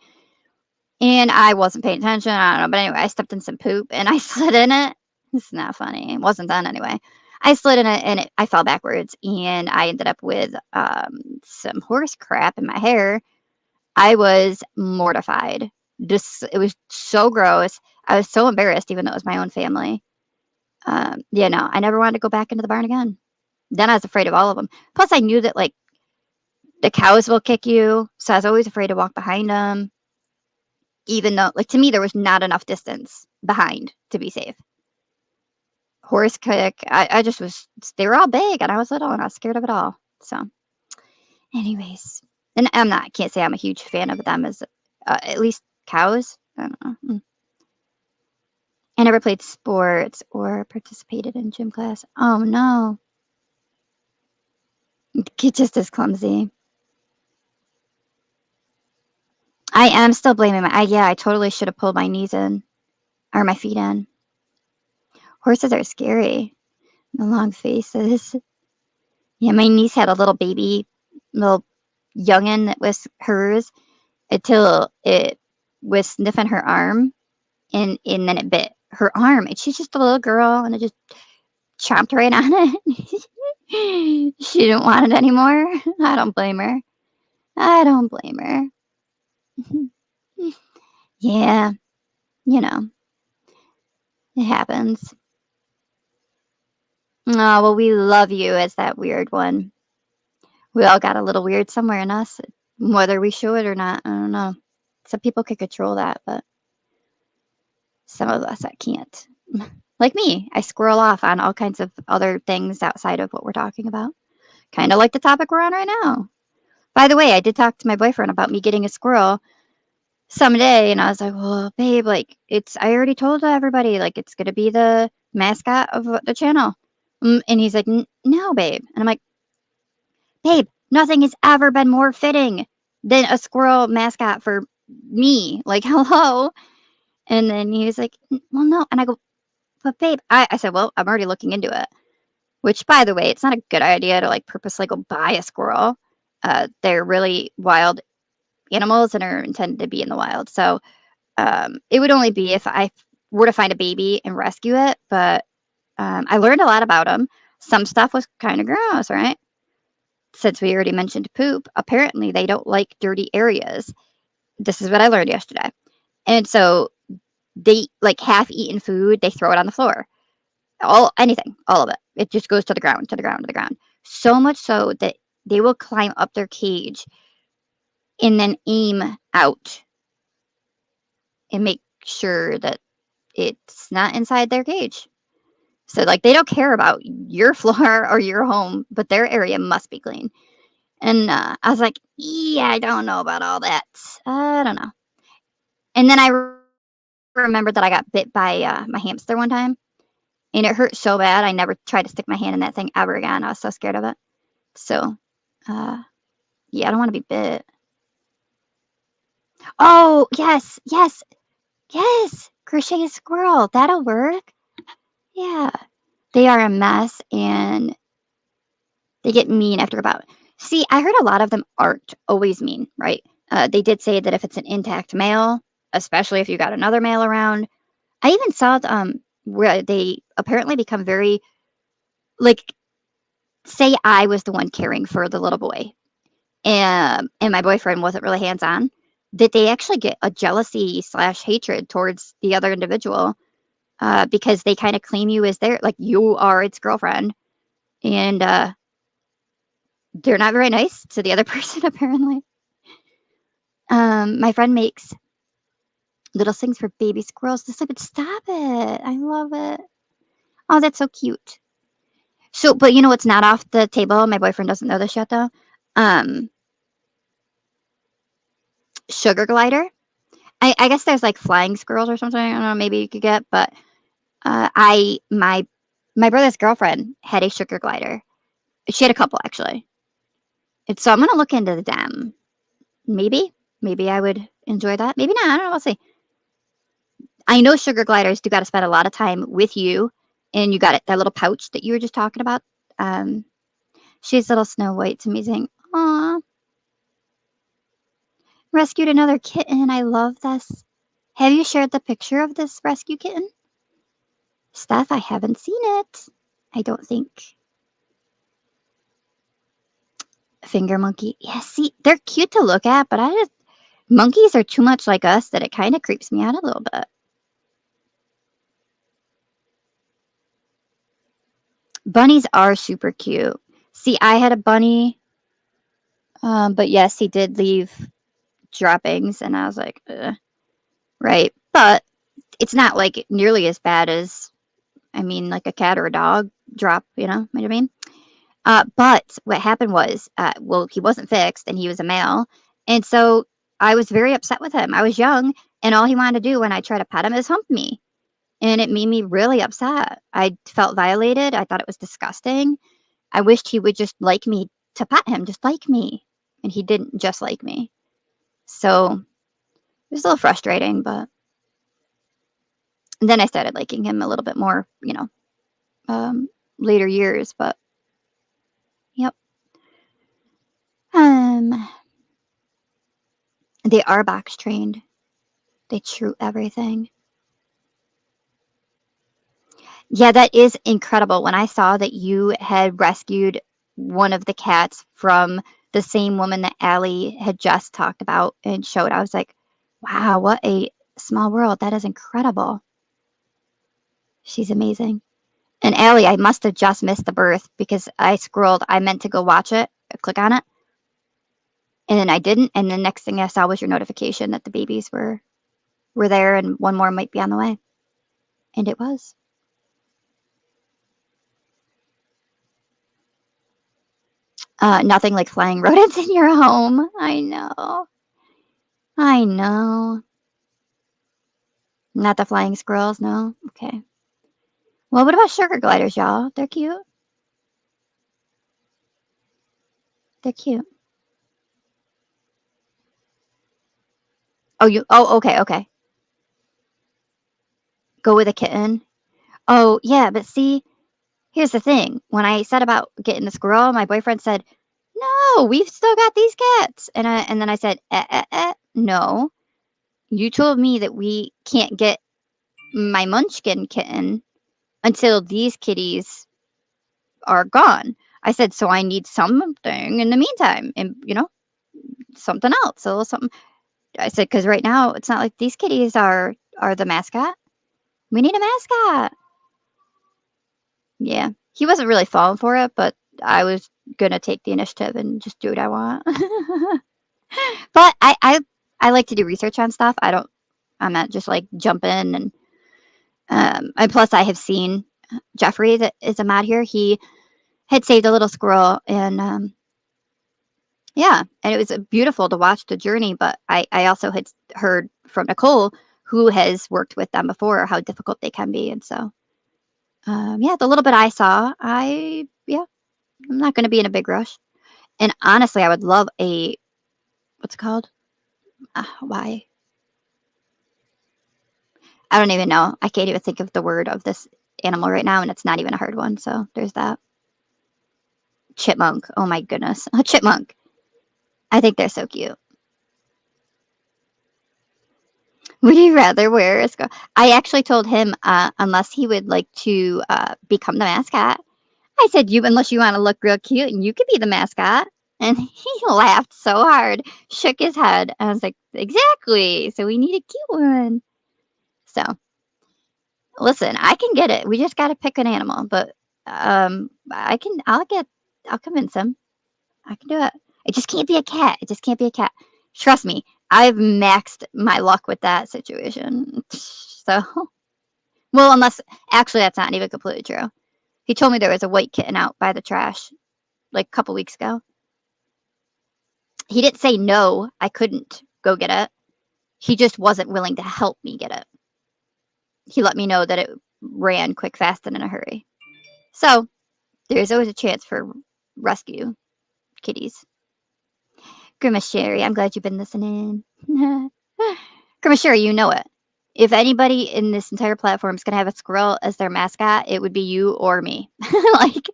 And I wasn't paying attention. I don't know. But anyway, I stepped in some poop and I slid in it. It's not funny. It wasn't then anyway. I slid in it and I fell backwards and I ended up with some horse crap in my hair. I was mortified. It was so gross. I was so embarrassed, even though it was my own family. Yeah, no, I never wanted to go back into the barn again. Then I was afraid of all of them. Plus, I knew that like the cows will kick you, so I was always afraid to walk behind them. Even though, like, to me, there was not enough distance behind to be safe. Horse kick, I just was, they were all big and I was little and I was scared of it all. So, anyways, and can't say I'm a huge fan of them as, at least cows. I don't know. I never played sports or participated in gym class. Oh no. Get just as clumsy. I am still blaming I totally should have pulled my knees in or my feet in. Horses are scary. The long faces. Yeah, my niece had a little youngin that was hers until it was sniffing her arm and then it bit her arm. And she's just a little girl and it just chomped right on it. She didn't want it anymore. I don't blame her. I don't blame her. Yeah, you know, it happens. Oh, well, we love you as that weird one. We all got a little weird somewhere in us, whether we show it or not. I don't know. Some people can control that, but some of us I can't. Like me, I squirrel off on all kinds of other things outside of what we're talking about. Kind of like the topic we're on right now. By the way, I did talk to my boyfriend about me getting a squirrel someday, and I was like, well, babe, like, I already told everybody, like, it's going to be the mascot of the channel. And he's like, no, babe. And I'm like, babe, nothing has ever been more fitting than a squirrel mascot for me. Like, hello. And then he was like, well, no. And I go, but babe, I said, well, I'm already looking into it. Which, by the way, it's not a good idea to like purposely go buy a squirrel. They're really wild animals and are intended to be in the wild. So it would only be if I were to find a baby and rescue it. But I learned a lot about them. Some stuff was kind of gross, right? Since we already mentioned poop, apparently they don't like dirty areas. This is what I learned yesterday. And so they like half-eaten food, they throw it on the floor. Anything, all of it. It just goes to the ground, to the ground, to the ground. So much so that they will climb up their cage and then aim out and make sure that it's not inside their cage. So like they don't care about your floor or your home, but their area must be clean. And I was like, yeah, I don't know about all that. I don't know. And then I remembered that I got bit by my hamster one time. And it hurt so bad, I never tried to stick my hand in that thing ever again. I was so scared of it. So, yeah, I don't want to be bit. Oh, yes, yes, yes. Crochet a squirrel. That'll work. Yeah. They are a mess and they get mean after about. See, I heard a lot of them aren't always mean, right? They did say that if it's an intact male, especially if you got another male around. I even saw where they apparently become very, like, say I was the one caring for the little boy and my boyfriend wasn't really hands-on, that they actually get a jealousy / hatred towards the other individual because they kind of claim you as their, like, you are its girlfriend. And they're not very nice to the other person, apparently. My friend makes little things for baby squirrels to sleep. Stop it. I love it. Oh, that's so cute. So, but you know what's not off the table? My boyfriend doesn't know this yet, though. Sugar glider. I guess there's like flying squirrels or something. I don't know. Maybe you could get, but my brother's girlfriend had a sugar glider. She had a couple actually. And so I'm gonna look into them. Maybe I would enjoy that. Maybe not. I don't know. We'll see. I know sugar gliders do got to spend a lot of time with you, and you got it, that little pouch that you were just talking about. She's little Snow White. It's amazing. Aw. Rescued another kitten. I love this. Have you shared the picture of this rescue kitten? Steph, I haven't seen it. I don't think. Finger monkey. Yeah, see, they're cute to look at, but monkeys are too much like us that it kind of creeps me out a little bit. Bunnies are super cute. See, I had a bunny, but yes, he did leave droppings, and I was like, ugh. Right. But it's not like nearly as bad as, I mean, like a cat or a dog drop, you know what I mean? But what happened was, well, he wasn't fixed and he was a male. And so I was very upset with him. I was young, and all he wanted to do when I tried to pet him is hump me. And it made me really upset. I felt violated. I thought it was disgusting. I wished he would just like me to pet him, just like me. And he didn't just like me. So it was a little frustrating, but and then I started liking him a little bit more, later years, but yep. They are box trained. They chew everything. Yeah, that is incredible. When I saw that you had rescued one of the cats from the same woman that Allie had just talked about and showed, I was like, wow, what a small world. That is incredible. She's amazing. And Allie, I must have just missed the birth because I scrolled. I meant to go watch it, click on it, and then I didn't. And the next thing I saw was your notification that the babies were there and one more might be on the way. And it was. Nothing like flying rodents in your home. I know. I know. Not the flying squirrels, no? Okay. Well, what about sugar gliders, y'all? They're cute. They're cute. Okay. Go with a kitten. Oh, yeah, but see, here's the thing. When I said about getting the squirrel, my boyfriend said, "No, we've still got these cats." And then I said, no. You told me that we can't get my munchkin kitten until these kitties are gone. I said, so I need something in the meantime, and something else, a little something. I said, because right now it's not like these kitties are the mascot. We need a mascot. Yeah, he wasn't really falling for it, but I was gonna take the initiative and just do what I want. But I like to do research on stuff. I'm not just like jump in and plus I have seen Jeffrey that is a mod here. He had saved a little squirrel and yeah, and it was beautiful to watch the journey. But I also had heard from Nicole, who has worked with them before, how difficult they can be. And so, yeah, the little bit I saw, I'm not going to be in a big rush. And honestly, I would love what's it called? Why? I don't even know. I can't even think of the word of this animal right now, and it's not even a hard one. So there's that. Chipmunk. Oh my goodness. A chipmunk. I think they're so cute. Would you rather wear a scarf? I actually told him, unless he would like to become the mascot, I said, unless you want to look real cute and you could be the mascot. And he laughed so hard, shook his head. I was like, exactly. So we need a cute one. So listen, I can get it. We just got to pick an animal, but I'll convince him. I can do it. It just can't be a cat. It just can't be a cat. Trust me, I've maxed my luck with that situation. So, well, unless actually that's not even completely true. He told me there was a white kitten out by the trash like a couple weeks ago. He didn't say no, I couldn't go get it. He just wasn't willing to help me get it. He let me know that it ran quick, fast, and in a hurry. So, there's always a chance for rescue kitties. Grandma Sherry, I'm glad you've been listening. Grandma Sherry, you know it. If anybody in this entire platform is going to have a squirrel as their mascot, it would be you or me. Like,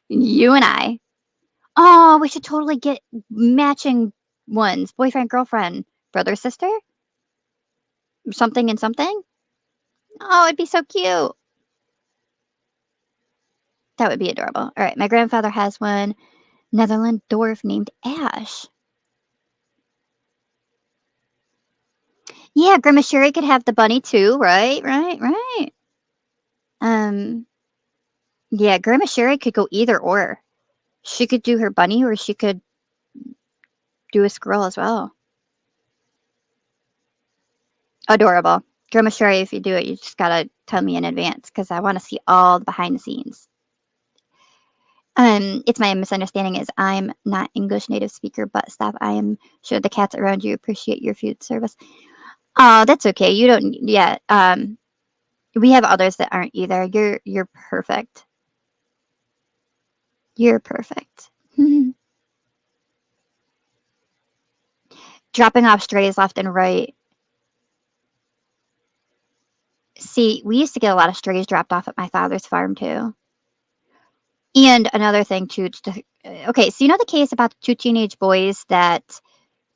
you and I. Oh, we should totally get matching ones. Boyfriend, girlfriend, brother, sister. something and something. Oh, it'd be so cute. That would be adorable. All right, my grandfather has one Netherland dwarf named Ash. Yeah, Grandma Sherry could have the bunny too, right? Yeah, Grandma Sherry could go either or. She could do her bunny or she could do a squirrel as well. Adorable. Grandma Sherry, if you do it, you just gotta tell me in advance because I want to see all the behind the scenes. It's my misunderstanding is I'm not English native speaker, but stop. I am sure the cats around you appreciate your food service. Oh, that's okay. You don't. Yeah. We have others that aren't either. You're perfect. You're perfect. Dropping off strays left and right. See, we used to get a lot of strays dropped off at my father's farm too. And another thing too. Okay, so you know the case about the two teenage boys that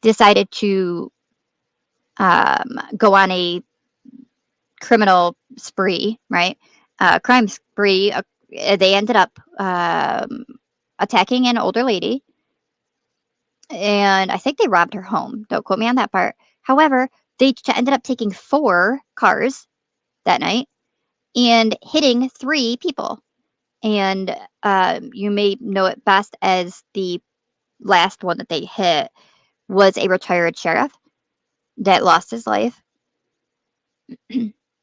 decided to go on a criminal spree, right? Crime spree. They ended up attacking an older lady, and I think they robbed her home. Don't quote me on that part. However, they ended up taking 4 cars that night and hitting 3 people. And you may know it best as the last one that they hit was a retired sheriff that lost his life.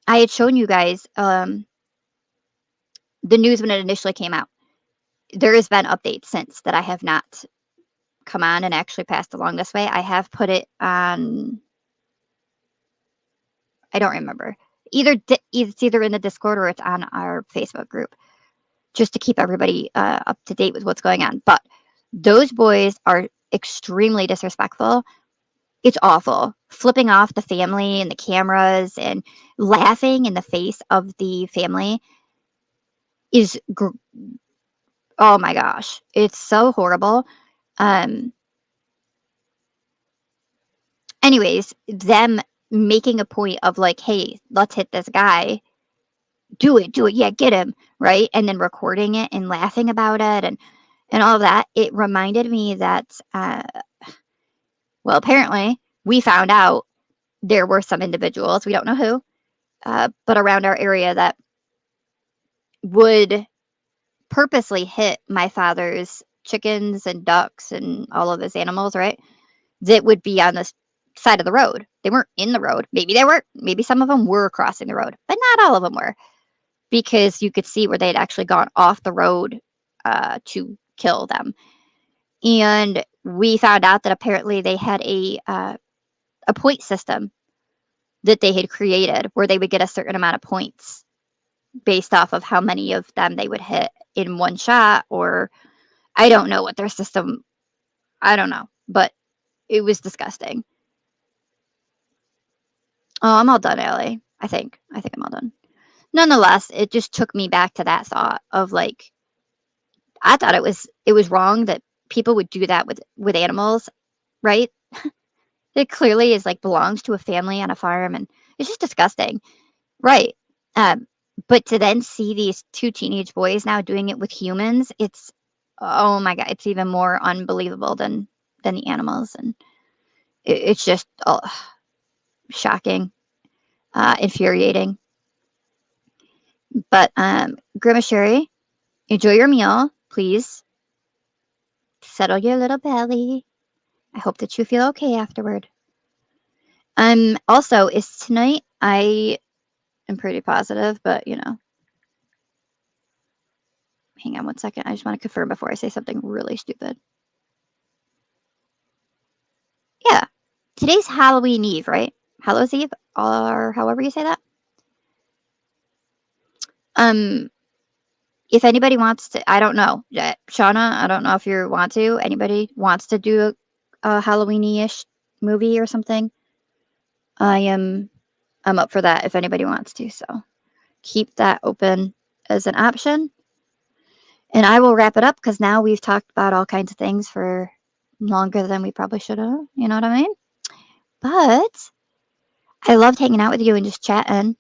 I had shown you guys the news when it initially came out. There has been updates since that I have not come on and actually passed along this way. I have put it on, I don't remember. It's either in the Discord or it's on our Facebook group, just to keep everybody up to date with what's going on. But those boys are extremely disrespectful. It's awful. Flipping off the family and the cameras and laughing in the face of the family is, oh my gosh, it's so horrible. Anyways, them making a point of like, hey, let's hit this guy. Do it, yeah, get him, right? And then recording it and laughing about it and all of that. It reminded me that, well, apparently we found out there were some individuals, we don't know who, but around our area that would purposely hit my father's chickens and ducks and all of his animals, right? That would be on the side of the road. They weren't in the road. Maybe they were. Maybe some of them were crossing the road, but not all of them were, because you could see where they'd actually gone off the road to kill them. And we found out that apparently they had a point system that they had created where they would get a certain amount of points based off of how many of them they would hit in one shot, or I don't know what their system, I don't know, but it was disgusting. Oh, I'm all done, Allie. I think I'm all done. Nonetheless, it just took me back to that thought of like, I thought it was wrong that people would do that with animals, right? It clearly is like belongs to a family on a farm, and it's just disgusting, right? But to then see these 2 teenage boys now doing it with humans, it's, oh my god, it's even more unbelievable than the animals, and it's just shocking, infuriating. But Grandma Sherry, enjoy your meal, please. Settle your little belly. I hope that you feel okay afterward. Also, is tonight, I am pretty positive, but you know. Hang on one second. I just want to confirm before I say something really stupid. Yeah. Today's Halloween Eve, right? Hallows Eve, or however you say that. If anybody wants to, I don't know. Shauna, I don't know if you want to. Anybody wants to do a Halloween-ish movie or something? I'm up for that if anybody wants to. So keep that open as an option. And I will wrap it up because now we've talked about all kinds of things for longer than we probably should have. You know what I mean? But I loved hanging out with you and just chatting.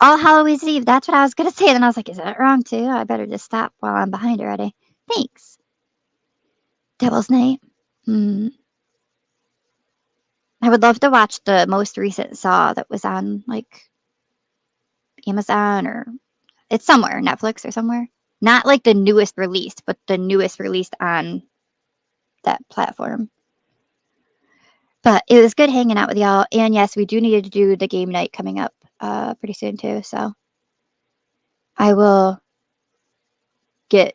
All Halloween's Eve. That's what I was gonna say. Then I was like, is that wrong too? I better just stop while I'm behind already. Thanks. Devil's Night. I would love to watch the most recent Saw that was on like Amazon or it's somewhere, Netflix or somewhere. Not like the newest released, but the newest released on that platform. But it was good hanging out with y'all. And yes, we do need to do the game night coming up pretty soon too. So I will get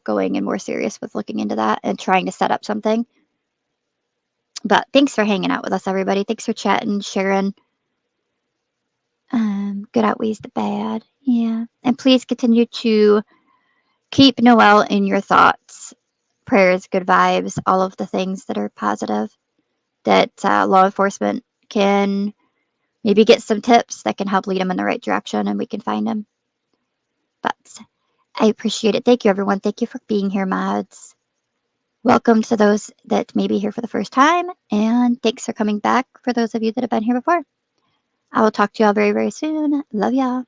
going and more serious with looking into that and trying to set up something. But thanks for hanging out with us, everybody. Thanks for chatting, sharing. Good outweighs the bad. Yeah. And please continue to keep Noel in your thoughts, prayers, good vibes, all of the things that are positive that law enforcement can maybe get some tips that can help lead him in the right direction and we can find him. But I appreciate it. Thank you, everyone. Thank you for being here, mods. Welcome to those that may be here for the first time. And thanks for coming back for those of you that have been here before. I will talk to y'all very, very soon. Love y'all.